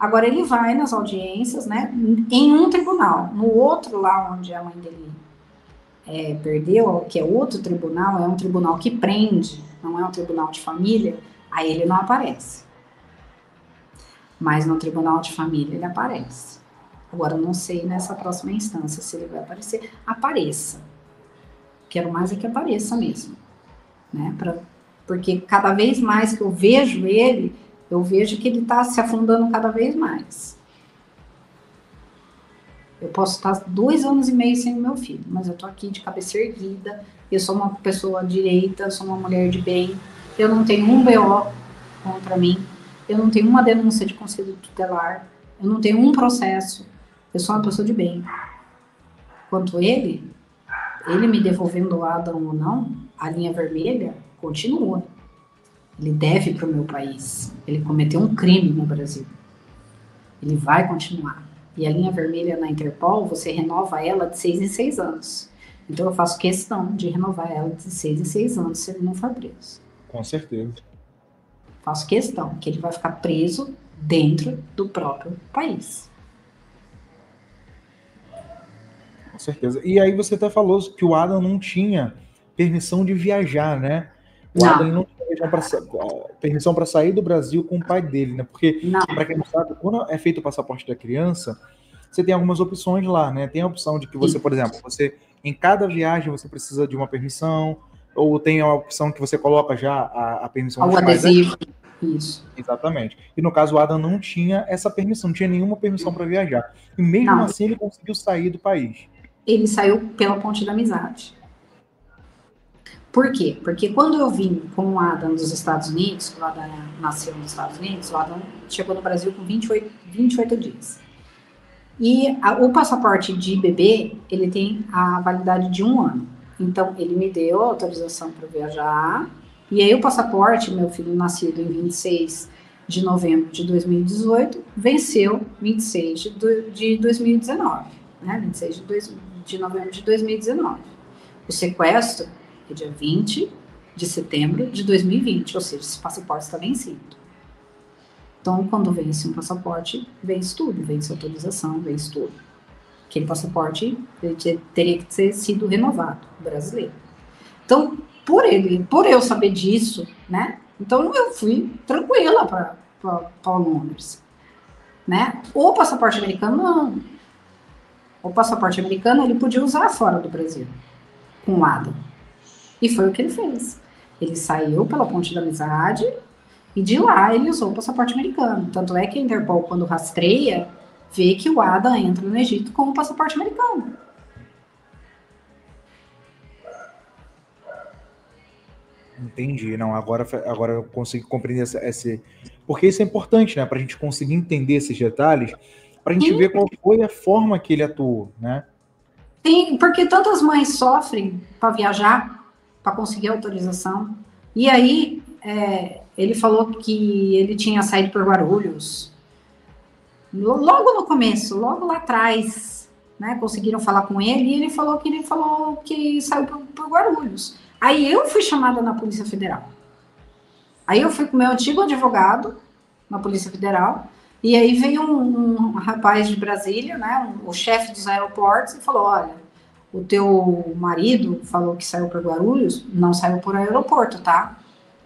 Agora, ele vai nas audiências, né, em um tribunal. No outro, lá onde a mãe dele perdeu, que é outro tribunal, é um tribunal que prende, não é um tribunal de família, aí ele não aparece. Mas no tribunal de família ele aparece. Agora, eu não sei nessa próxima instância se ele vai aparecer. Apareça. Quero mais é que apareça mesmo. Né? Porque cada vez mais que eu vejo ele, eu vejo que ele está se afundando cada vez mais. Eu posso estar 2 anos e meio sem o meu filho, mas eu estou aqui de cabeça erguida, eu sou uma pessoa direita, sou uma mulher de bem, eu não tenho um BO contra mim, eu não tenho uma denúncia de conselho tutelar, eu não tenho um processo, eu sou uma pessoa de bem. Quanto ele me devolvendo o Adam ou não, a linha vermelha continua. Ele deve para o meu país. Ele cometeu um crime no Brasil. Ele vai continuar. E a linha vermelha na Interpol, você renova ela de 6 em 6 anos. Então eu faço questão de renovar ela de 6 em 6 anos se ele não for preso. Com certeza. Faço questão que ele vai ficar preso dentro do próprio país. Com certeza. E aí você até falou que o Adam não tinha permissão de viajar, né? O Adam não tinha permissão para sair do Brasil com o pai dele, né? Porque, para quem não sabe, quando é feito o passaporte da criança, você tem algumas opções lá, né? Tem a opção de que você, por exemplo, em cada viagem você precisa de uma permissão, ou tem a opção que você coloca já a permissão dos pais. Isso. Exatamente. E no caso, o Adam não tinha essa permissão, não tinha nenhuma permissão para viajar. E mesmo assim, ele conseguiu sair do país. Ele saiu pela Ponte da Amizade. Por quê? Porque quando eu vim com o Adam dos Estados Unidos, o Adam nasceu nos Estados Unidos, o Adam chegou no Brasil com 28 dias. E o passaporte de bebê, ele tem a validade de 1 ano. Então, ele me deu a autorização para viajar. E aí, o passaporte, meu filho nascido em 26 de novembro de 2018, venceu 26 de 2019. Né? 26 de novembro de 2019. O sequestro é dia 20 de setembro de 2020, ou seja, esse passaporte está vencido. Então, quando vence um passaporte, vence tudo, vence a autorização, vence tudo. Aquele passaporte teria que ter sido renovado, brasileiro. Então, por eu saber disso, né? Então, eu fui tranquila para Londres, né? O passaporte americano, não. O passaporte americano, ele podia usar fora do Brasil, com o Adam. E foi o que ele fez. Ele saiu pela Ponte da Amizade e de lá ele usou o passaporte americano. Tanto é que a Interpol, quando rastreia, vê que o Adam entra no Egito com o passaporte americano. Entendi. Não, agora eu consigo compreender esse... Porque isso é importante, né? Para a gente conseguir entender esses detalhes, para a gente ver qual foi a forma que ele atuou, né? Sim, porque tantas mães sofrem para viajar, para conseguir autorização. E aí, ele falou que ele tinha saído por Guarulhos. Logo no começo, logo lá atrás, né? Conseguiram falar com ele e ele falou que saiu por Guarulhos. Aí eu fui chamada na Polícia Federal. Aí eu fui com o meu antigo advogado na Polícia Federal. E aí veio um rapaz de Brasília, né, o chefe dos aeroportos, e falou: olha, o teu marido falou que saiu por Guarulhos, não saiu por aeroporto, tá?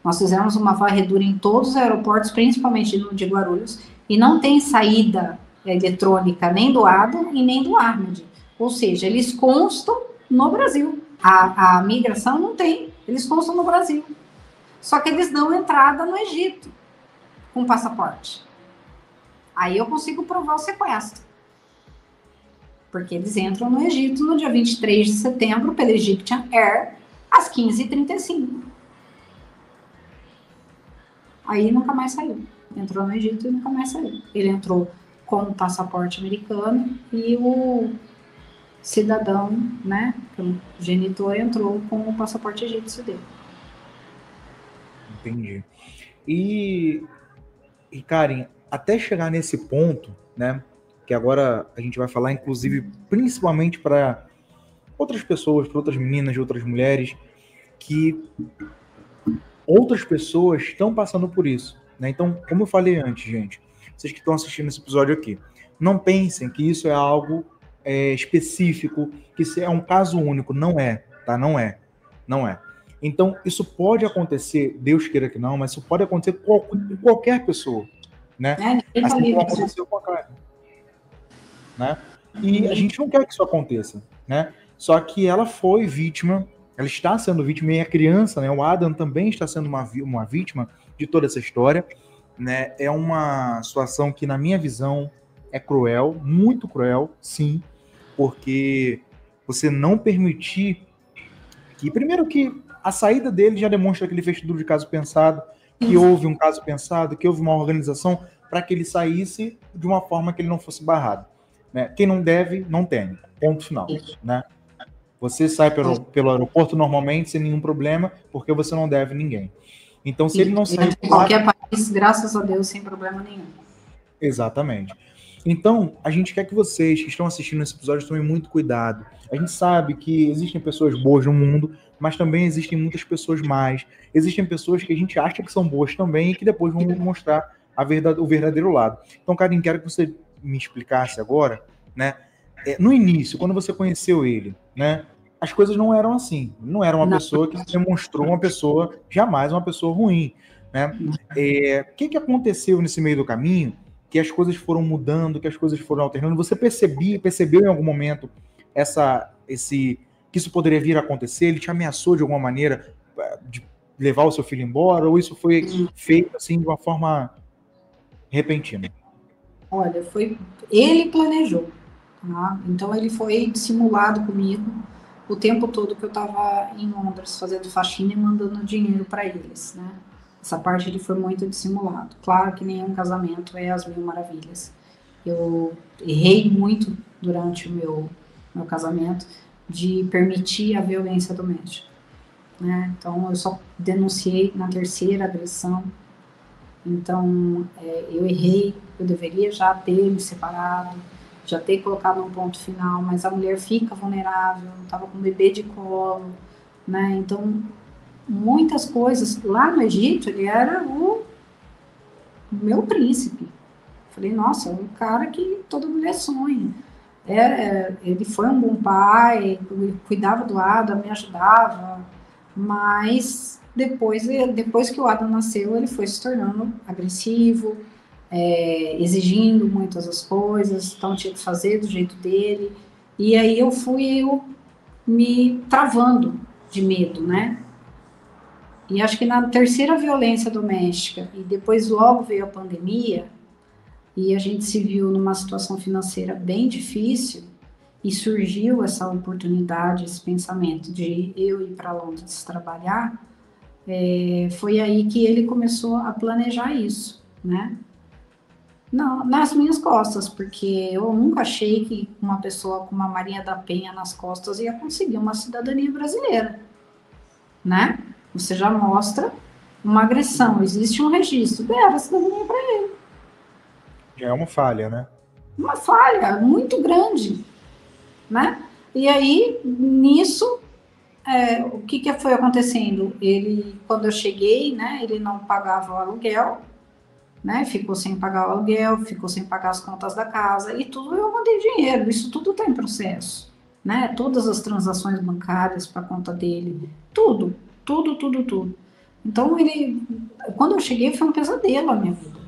Nós fizemos uma varredura em todos os aeroportos, principalmente no de Guarulhos, e não tem saída eletrônica nem do Adam e nem do Ahmed. Ou seja, eles constam no Brasil. A migração não tem, eles constam no Brasil. Só que eles dão entrada no Egito com passaporte. Aí eu consigo provar o sequestro. Porque eles entram no Egito no dia 23 de setembro pela Egyptian Air às 15h35. Aí nunca mais saiu. Entrou no Egito e nunca mais saiu. Ele entrou com o passaporte americano e o cidadão, né, o genitor, entrou com o passaporte egípcio dele. Entendi. E Karen, até chegar nesse ponto, né, que agora a gente vai falar, inclusive, principalmente para outras pessoas, para outras meninas, outras mulheres, que outras pessoas estão passando por isso, né? Então, como eu falei antes, gente, vocês que estão assistindo esse episódio aqui, não pensem que isso é algo específico, que isso é um caso único. Não é, tá? Não é. Então, isso pode acontecer, Deus queira que não, mas isso pode acontecer com qualquer pessoa, né? Assim como aconteceu com a Karen, né? E a gente não quer que isso aconteça, né? Só que ela foi vítima, ela está sendo vítima, e a criança, né? O Adam também está sendo uma vítima de toda essa história, né? É uma situação que, na minha visão, é cruel, muito cruel, sim, porque você não permitir que, primeiro, que a saída dele já demonstra que ele fez tudo de caso pensado, que houve um caso pensado, que houve uma organização para que ele saísse de uma forma que ele não fosse barrado, né? Quem não deve, não teme. Ponto final, né? Você sai pelo aeroporto normalmente sem nenhum problema, porque você não deve ninguém. Então, se ele não saiu... Em qualquer país, graças a Deus, sem problema nenhum. Exatamente. Então, a gente quer que vocês que estão assistindo esse episódio tomem muito cuidado. A gente sabe que existem pessoas boas no mundo, mas também existem muitas pessoas más. Existem pessoas que a gente acha que são boas também e que depois vão mostrar o verdadeiro lado. Então, Karen, quero que você me explicasse agora, né? No início, quando você conheceu ele, né? As coisas não eram assim. Não era uma pessoa que demonstrou jamais uma pessoa ruim, né? O que aconteceu nesse meio do caminho que as coisas foram mudando, que as coisas foram alternando? Você percebeu em algum momento que isso poderia vir a acontecer? Ele te ameaçou de alguma maneira levar o seu filho embora, ou isso foi feito assim de uma forma repentina? Olha, ele planejou, tá? Então ele foi dissimulado comigo o tempo todo que eu estava em Londres fazendo faxina e mandando dinheiro para eles, né? Essa parte ele foi muito dissimulado. Claro que nenhum casamento é as mil maravilhas. Eu errei muito durante o meu casamento de permitir a violência doméstica, né? Então eu só denunciei na terceira agressão. Então eu errei, eu deveria já ter me separado, já ter colocado um ponto final, mas a mulher fica vulnerável, estava com um bebê de colo, né? Então muitas coisas lá no Egito ele era o meu príncipe. Falei, nossa, um cara que toda mulher sonha. Ele foi um bom pai, cuidava do Adam, me ajudava, mas depois que o Adam nasceu, ele foi se tornando agressivo, exigindo muitas as coisas, então tinha que fazer do jeito dele. E aí eu fui me travando de medo, né? E acho que na terceira violência doméstica, e depois logo veio a pandemia, e a gente se viu numa situação financeira bem difícil, e surgiu essa oportunidade, esse pensamento de eu ir para Londres trabalhar, foi aí que ele começou a planejar isso, né? Não, nas minhas costas, porque eu nunca achei que uma pessoa com uma Marinha da Penha nas costas ia conseguir uma cidadania brasileira, né? Você já mostra uma agressão, existe um registro, era cidadania para ele. Já é uma falha, né? Uma falha muito grande, né? E aí, nisso, o que foi acontecendo? Ele, quando eu cheguei, né, ele não pagava o aluguel, né, ficou sem pagar o aluguel, ficou sem pagar as contas da casa, e tudo eu mandei dinheiro, isso tudo está em processo, né? Todas as transações bancárias para a conta dele, tudo. Então, quando eu cheguei, foi um pesadelo a minha vida.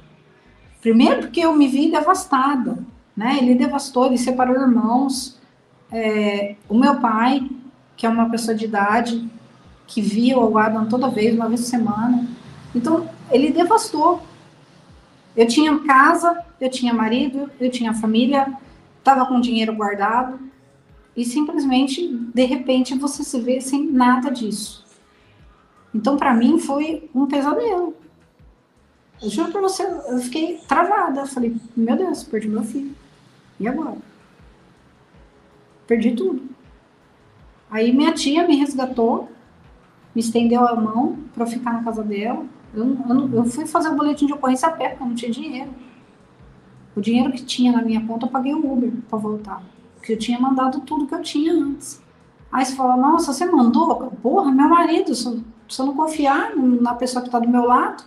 Primeiro porque eu me vi devastada, né? Ele devastou, ele separou irmãos. O meu pai, que é uma pessoa de idade, que via o Adam toda vez, uma vez por semana. Então, ele devastou. Eu tinha casa, eu tinha marido, eu tinha família, estava com dinheiro guardado, e simplesmente, de repente, você se vê sem nada disso. Então, para mim, foi um pesadelo. Eu juro pra você, eu fiquei travada. Eu falei, meu Deus, perdi meu filho. E agora? Perdi tudo. Aí minha tia me resgatou, me estendeu a mão para eu ficar na casa dela. Eu fui fazer o boletim de ocorrência a pé, porque eu não tinha dinheiro. O dinheiro que tinha na minha conta, eu paguei o Uber para voltar. Porque eu tinha mandado tudo que eu tinha antes. Aí você fala, nossa, você mandou? Porra, meu marido, se eu não confiar na pessoa que está do meu lado,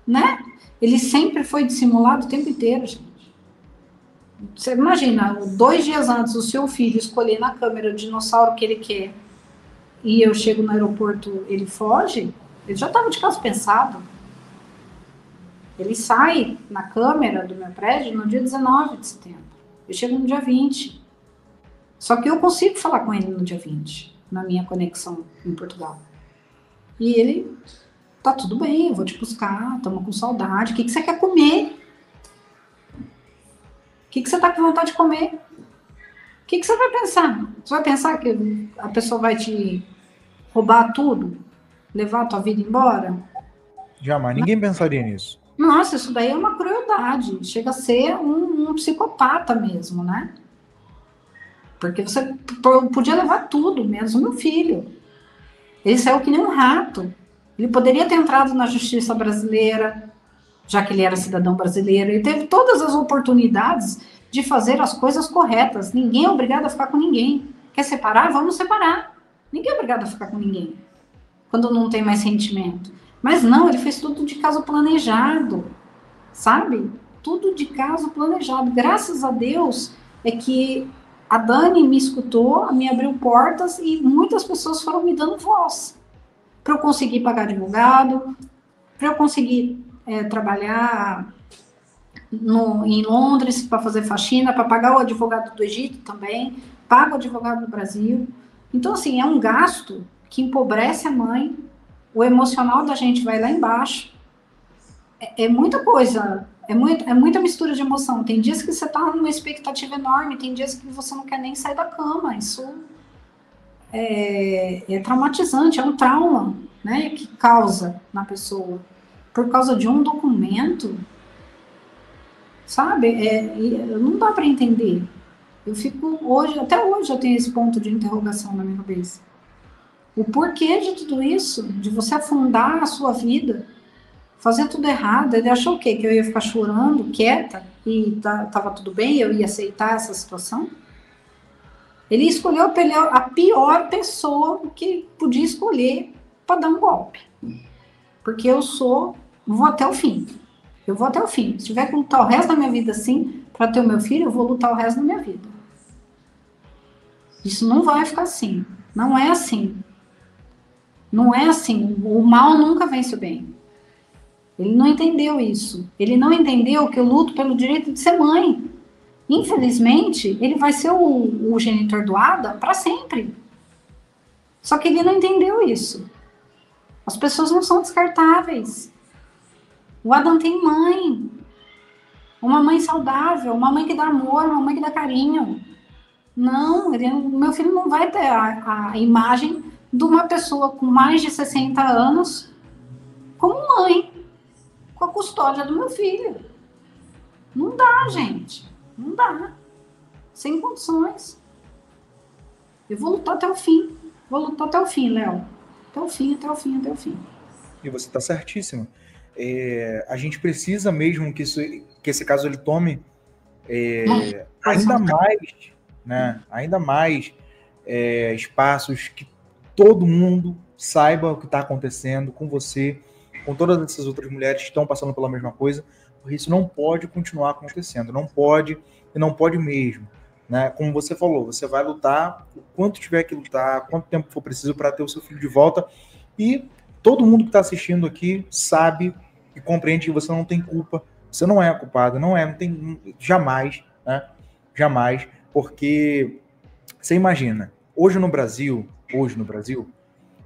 né? Ele sempre foi dissimulado o tempo inteiro, gente. Você imagina, 2 dias antes, o seu filho escolher na câmera o dinossauro que ele quer e eu chego no aeroporto, ele foge, ele já estava de caso pensado. Ele sai na câmera do meu prédio no dia 19 de setembro. Eu chego no dia 20. Só que eu consigo falar com ele no dia 20, na minha conexão em Portugal. E ele... Tá tudo bem, eu vou te buscar, estamos com saudade. O que você quer comer? O que você tá com vontade de comer? O que você vai pensar? Você vai pensar que a pessoa vai te roubar tudo? Levar a tua vida embora? Jamais, ninguém pensaria nisso. Nossa, isso daí é uma crueldade. Chega a ser um psicopata mesmo, né? Porque você podia levar tudo, menos o meu filho. Ele saiu que nem um rato. Ele poderia ter entrado na justiça brasileira, já que ele era cidadão brasileiro. Ele teve todas as oportunidades de fazer as coisas corretas. Ninguém é obrigado a ficar com ninguém. Quer separar? Vamos separar. Ninguém é obrigado a ficar com ninguém, quando não tem mais sentimento. Mas não, ele fez tudo de caso planejado, sabe? Tudo de caso planejado. Graças a Deus é que a Dani me escutou, me abriu portas e muitas pessoas foram me dando voz. Para eu conseguir pagar advogado, para eu conseguir trabalhar em Londres para fazer faxina, para pagar o advogado do Egito também, pago o advogado do Brasil. Então, assim, é um gasto que empobrece a mãe, o emocional da gente vai lá embaixo. É muita coisa, é muita mistura de emoção. Tem dias que você tá numa expectativa enorme, tem dias que você não quer nem sair da cama. Isso é traumatizante, é um trauma, né, que causa na pessoa. Por causa de um documento, sabe? Não dá para entender. Eu fico hoje, até hoje eu tenho esse ponto de interrogação na minha cabeça. O porquê de tudo isso, de você afundar a sua vida, fazer tudo errado. Ele achou o quê? Que eu ia ficar chorando, quieta, e tava tudo bem, eu ia aceitar essa situação? Ele escolheu a pior pessoa que podia escolher para dar um golpe. Porque vou até o fim. Eu vou até o fim. Se tiver que lutar o resto da minha vida assim, para ter o meu filho, eu vou lutar o resto da minha vida. Isso não vai ficar assim. Não é assim. Não é assim. O mal nunca vence o bem. Ele não entendeu isso. Ele não entendeu que eu luto pelo direito de ser mãe. Infelizmente, ele vai ser o genitor do Adam para sempre. Só que ele não entendeu isso. As pessoas não são descartáveis. O Adam tem mãe. Uma mãe saudável, uma mãe que dá amor, uma mãe que dá carinho. Não, meu filho não vai ter a imagem de uma pessoa com mais de 60 anos como mãe, com a custódia do meu filho. Não dá, gente. Não dá. Sem condições. Eu vou lutar até o fim. Vou lutar até o fim, Léo. Até o fim, até o fim, até o fim. E você está certíssima. A gente precisa mesmo que esse caso ele tome ainda mais, né? Ainda mais espaços que todo mundo saiba o que está acontecendo com você, com todas essas outras mulheres que estão passando pela mesma coisa, porque isso não pode continuar acontecendo, não pode e não pode mesmo, né? Como você falou, você vai lutar o quanto tiver que lutar, quanto tempo for preciso para ter o seu filho de volta, e todo mundo que está assistindo aqui sabe e compreende que você não tem culpa, você não é culpado, não tem jamais, né? Jamais, porque você imagina, hoje no Brasil,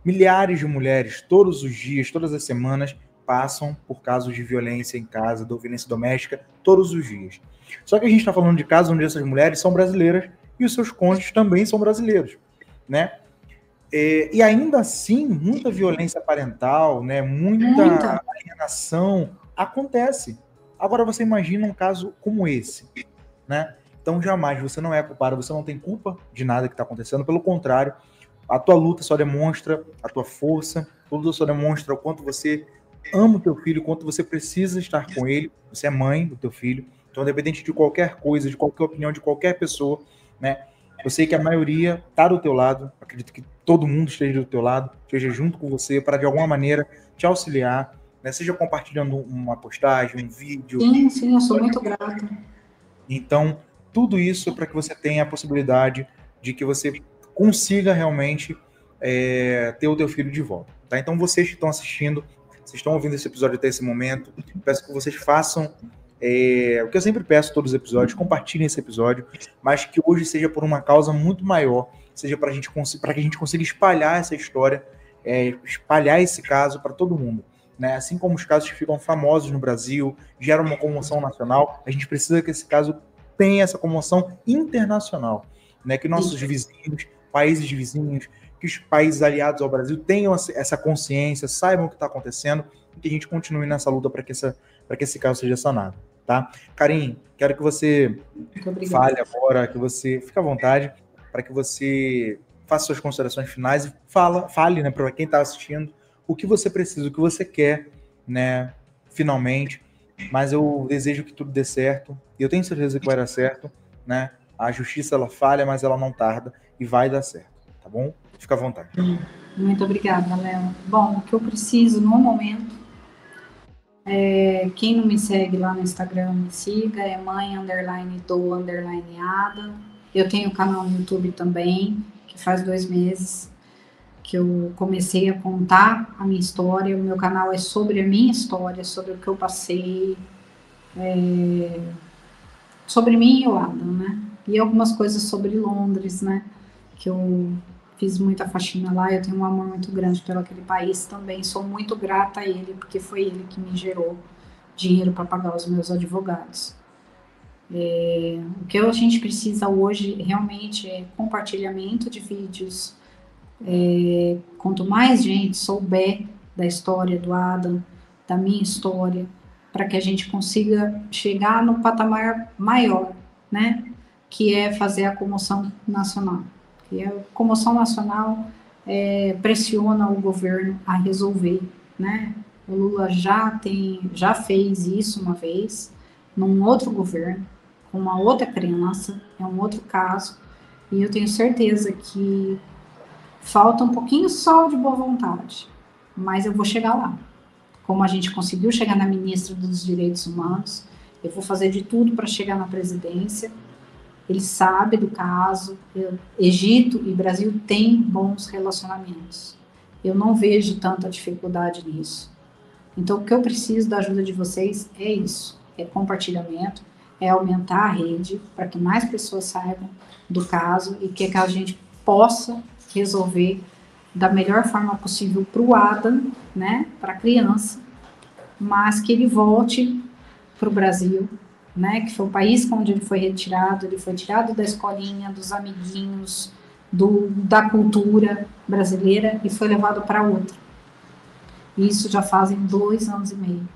milhares de mulheres todos os dias, todas as semanas, passam por casos de violência em casa, de violência doméstica, todos os dias. Só que a gente está falando de casos onde essas mulheres são brasileiras e os seus cônjuges também são brasileiros, né? E ainda assim, muita violência parental, né? Muita alienação acontece. Agora você imagina um caso como esse, né? Então jamais, você não é culpado, você não tem culpa de nada que está acontecendo, pelo contrário, a tua luta só demonstra a tua força, tudo só demonstra o quanto você ama o teu filho, o quanto você precisa estar com ele, você é mãe do teu filho, então independente de qualquer coisa, de qualquer opinião, de qualquer pessoa, né? Eu sei que a maioria está do teu lado, acredito que todo mundo esteja do teu lado, esteja junto com você para de alguma maneira te auxiliar, né? Seja compartilhando uma postagem, um vídeo. Sim, eu sou muito grata. Então, tudo isso para que você tenha a possibilidade de que você consiga realmente ter o teu filho de volta, tá? Então, vocês que estão assistindo, vocês estão ouvindo esse episódio até esse momento, peço que vocês façam o que eu sempre peço em todos os episódios, compartilhem esse episódio, mas que hoje seja por uma causa muito maior, seja para que a gente consiga espalhar essa história, espalhar esse caso para todo mundo, né? Assim como os casos que ficam famosos no Brasil, geram uma comoção nacional, a gente precisa que esse caso tenha essa comoção internacional, né? Que nossos vizinhos, países vizinhos, que os países aliados ao Brasil tenham essa consciência, saibam o que está acontecendo e que a gente continue nessa luta para que esse caso seja sanado, tá? Karim, quero que você fale agora, que você fique à vontade, para que você faça suas considerações finais e fale, né, para quem está assistindo, o que você precisa, o que você quer, né, finalmente. Mas eu desejo que tudo dê certo, e eu tenho certeza que vai dar certo, né? A justiça, ela falha, mas ela não tarda, e vai dar certo, tá bom? Fica à vontade. Muito obrigada, Léo. Bom, o que eu preciso no momento quem não me segue lá no Instagram, me siga, é mãe_do_ada. Eu tenho canal no YouTube também, que faz 2 meses que eu comecei a contar a minha história. O meu canal é sobre a minha história, sobre o que eu passei, sobre mim e o Adam, né? E algumas coisas sobre Londres, né? Que eu fiz muita faxina lá, eu tenho um amor muito grande pelo aquele país também, sou muito grata a ele, porque foi ele que me gerou dinheiro para pagar os meus advogados. O que a gente precisa hoje realmente é compartilhamento de vídeos. Quanto mais gente souber da história do Adam, da minha história, para que a gente consiga chegar no patamar maior, né? Que é fazer a comoção nacional. E a comoção nacional pressiona o governo a resolver, né? O Lula já fez isso uma vez, num outro governo, com uma outra criança, é um outro caso, e eu tenho certeza que falta um pouquinho só de boa vontade, mas eu vou chegar lá. Como a gente conseguiu chegar na ministra dos Direitos Humanos, eu vou fazer de tudo para chegar na presidência. Ele sabe do caso. Egito e Brasil têm bons relacionamentos. Eu não vejo tanta dificuldade nisso. Então, o que eu preciso da ajuda de vocês é isso, é compartilhamento, é aumentar a rede para que mais pessoas saibam do caso e que a gente possa resolver da melhor forma possível para o Adam, né, para a criança, mas que ele volte para o Brasil, né, que foi o país onde ele foi tirado da escolinha, dos amiguinhos, da cultura brasileira e foi levado para outra. Isso já fazem 2 anos e meio.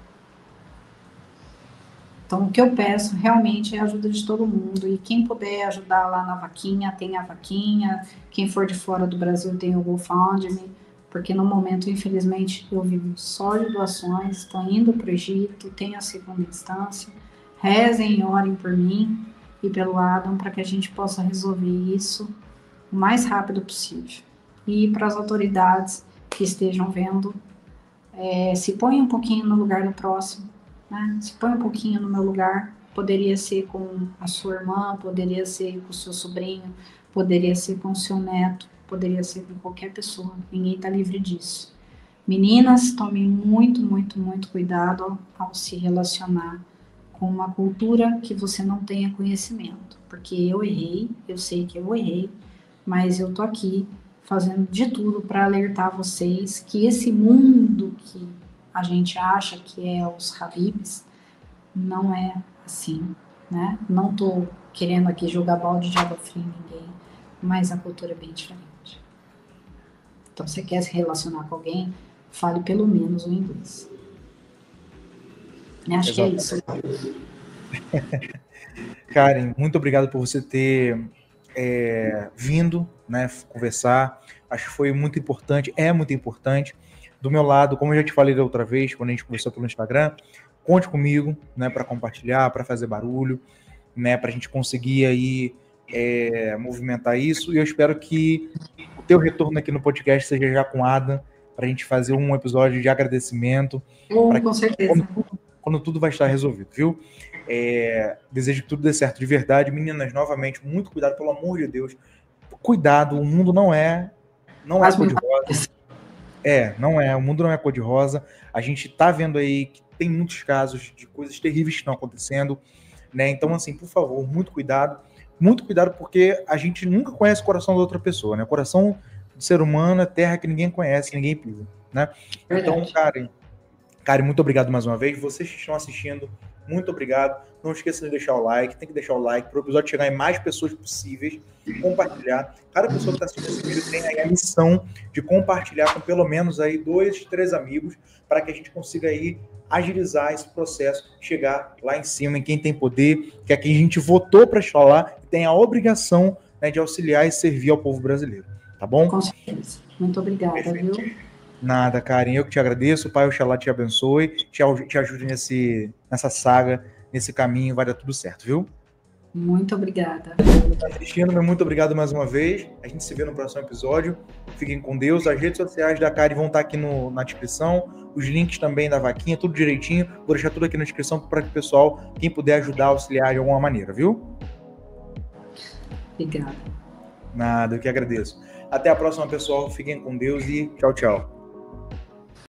Então, o que eu peço realmente é a ajuda de todo mundo. E quem puder ajudar lá na vaquinha, tem a vaquinha. Quem for de fora do Brasil tem o GoFundMe. Porque no momento, infelizmente, eu vivo só de doações. Estou indo para o Egito, tenho a segunda instância. Rezem e orem por mim e pelo Adam para que a gente possa resolver isso o mais rápido possível. E para as autoridades que estejam vendo, se põe um pouquinho no lugar do próximo. Né? Se põe um pouquinho no meu lugar, poderia ser com a sua irmã, poderia ser com o seu sobrinho, poderia ser com o seu neto, poderia ser com qualquer pessoa, ninguém está livre disso. Meninas, tomem muito, muito, muito cuidado ao se relacionar com uma cultura que você não tenha conhecimento, porque eu errei, eu sei que eu errei, mas eu tô aqui fazendo de tudo para alertar vocês que esse mundo que a gente acha que é os Habibs, não é assim, né? Não tô querendo aqui jogar balde de água fria em ninguém, mas a cultura é bem diferente. Então, se você quer se relacionar com alguém, fale pelo menos o inglês. Acho que é isso. Karen, muito obrigado por você ter vindo, né, conversar. Acho que foi muito importante, é muito importante. Do meu lado, como eu já te falei da outra vez, quando a gente conversou pelo Instagram, conte comigo, né, para compartilhar, para fazer barulho, né, para a gente conseguir aí movimentar isso. E eu espero que o teu retorno aqui no podcast seja já com Adam, para a gente fazer um episódio de agradecimento. Com certeza. Quando tudo vai estar resolvido, viu? Desejo que tudo dê certo de verdade. Meninas, novamente, muito cuidado, pelo amor de Deus. Cuidado, o mundo não é cor-de-rosa. Não é. O mundo não é cor-de-rosa. A gente tá vendo aí que tem muitos casos de coisas terríveis que estão acontecendo, né? Então, assim, por favor, muito cuidado porque a gente nunca conhece o coração da outra pessoa, né? O coração do ser humano é terra que ninguém conhece, ninguém pisa, né? Então, Karen, muito obrigado mais uma vez. Vocês que estão assistindo, muito obrigado. Não esqueça de deixar o like, tem que deixar o like para o episódio chegar em mais pessoas possíveis, compartilhar. Cada pessoa que está assistindo esse vídeo tem aí a missão de compartilhar com pelo menos aí 2, 3 amigos, para que a gente consiga aí agilizar esse processo, chegar lá em cima, em quem tem poder, que é quem a gente votou para estar lá e tem a obrigação, né, de auxiliar e servir ao povo brasileiro. Tá bom? Com certeza. Muito obrigada, Perfeito. Viu? Nada, Karen, eu que te agradeço. O Pai Oxalá te abençoe, te ajude nessa saga, nesse caminho, vai dar tudo certo, viu? Muito obrigada. Cristina, muito obrigado mais uma vez. A gente se vê no próximo episódio. Fiquem com Deus. As redes sociais da Karen vão estar aqui na descrição. Os links também da vaquinha, tudo direitinho. Vou deixar tudo aqui na descrição para que o pessoal, quem puder ajudar, auxiliar de alguma maneira, viu? Obrigada. Nada, eu que agradeço. Até a próxima, pessoal. Fiquem com Deus e tchau, tchau.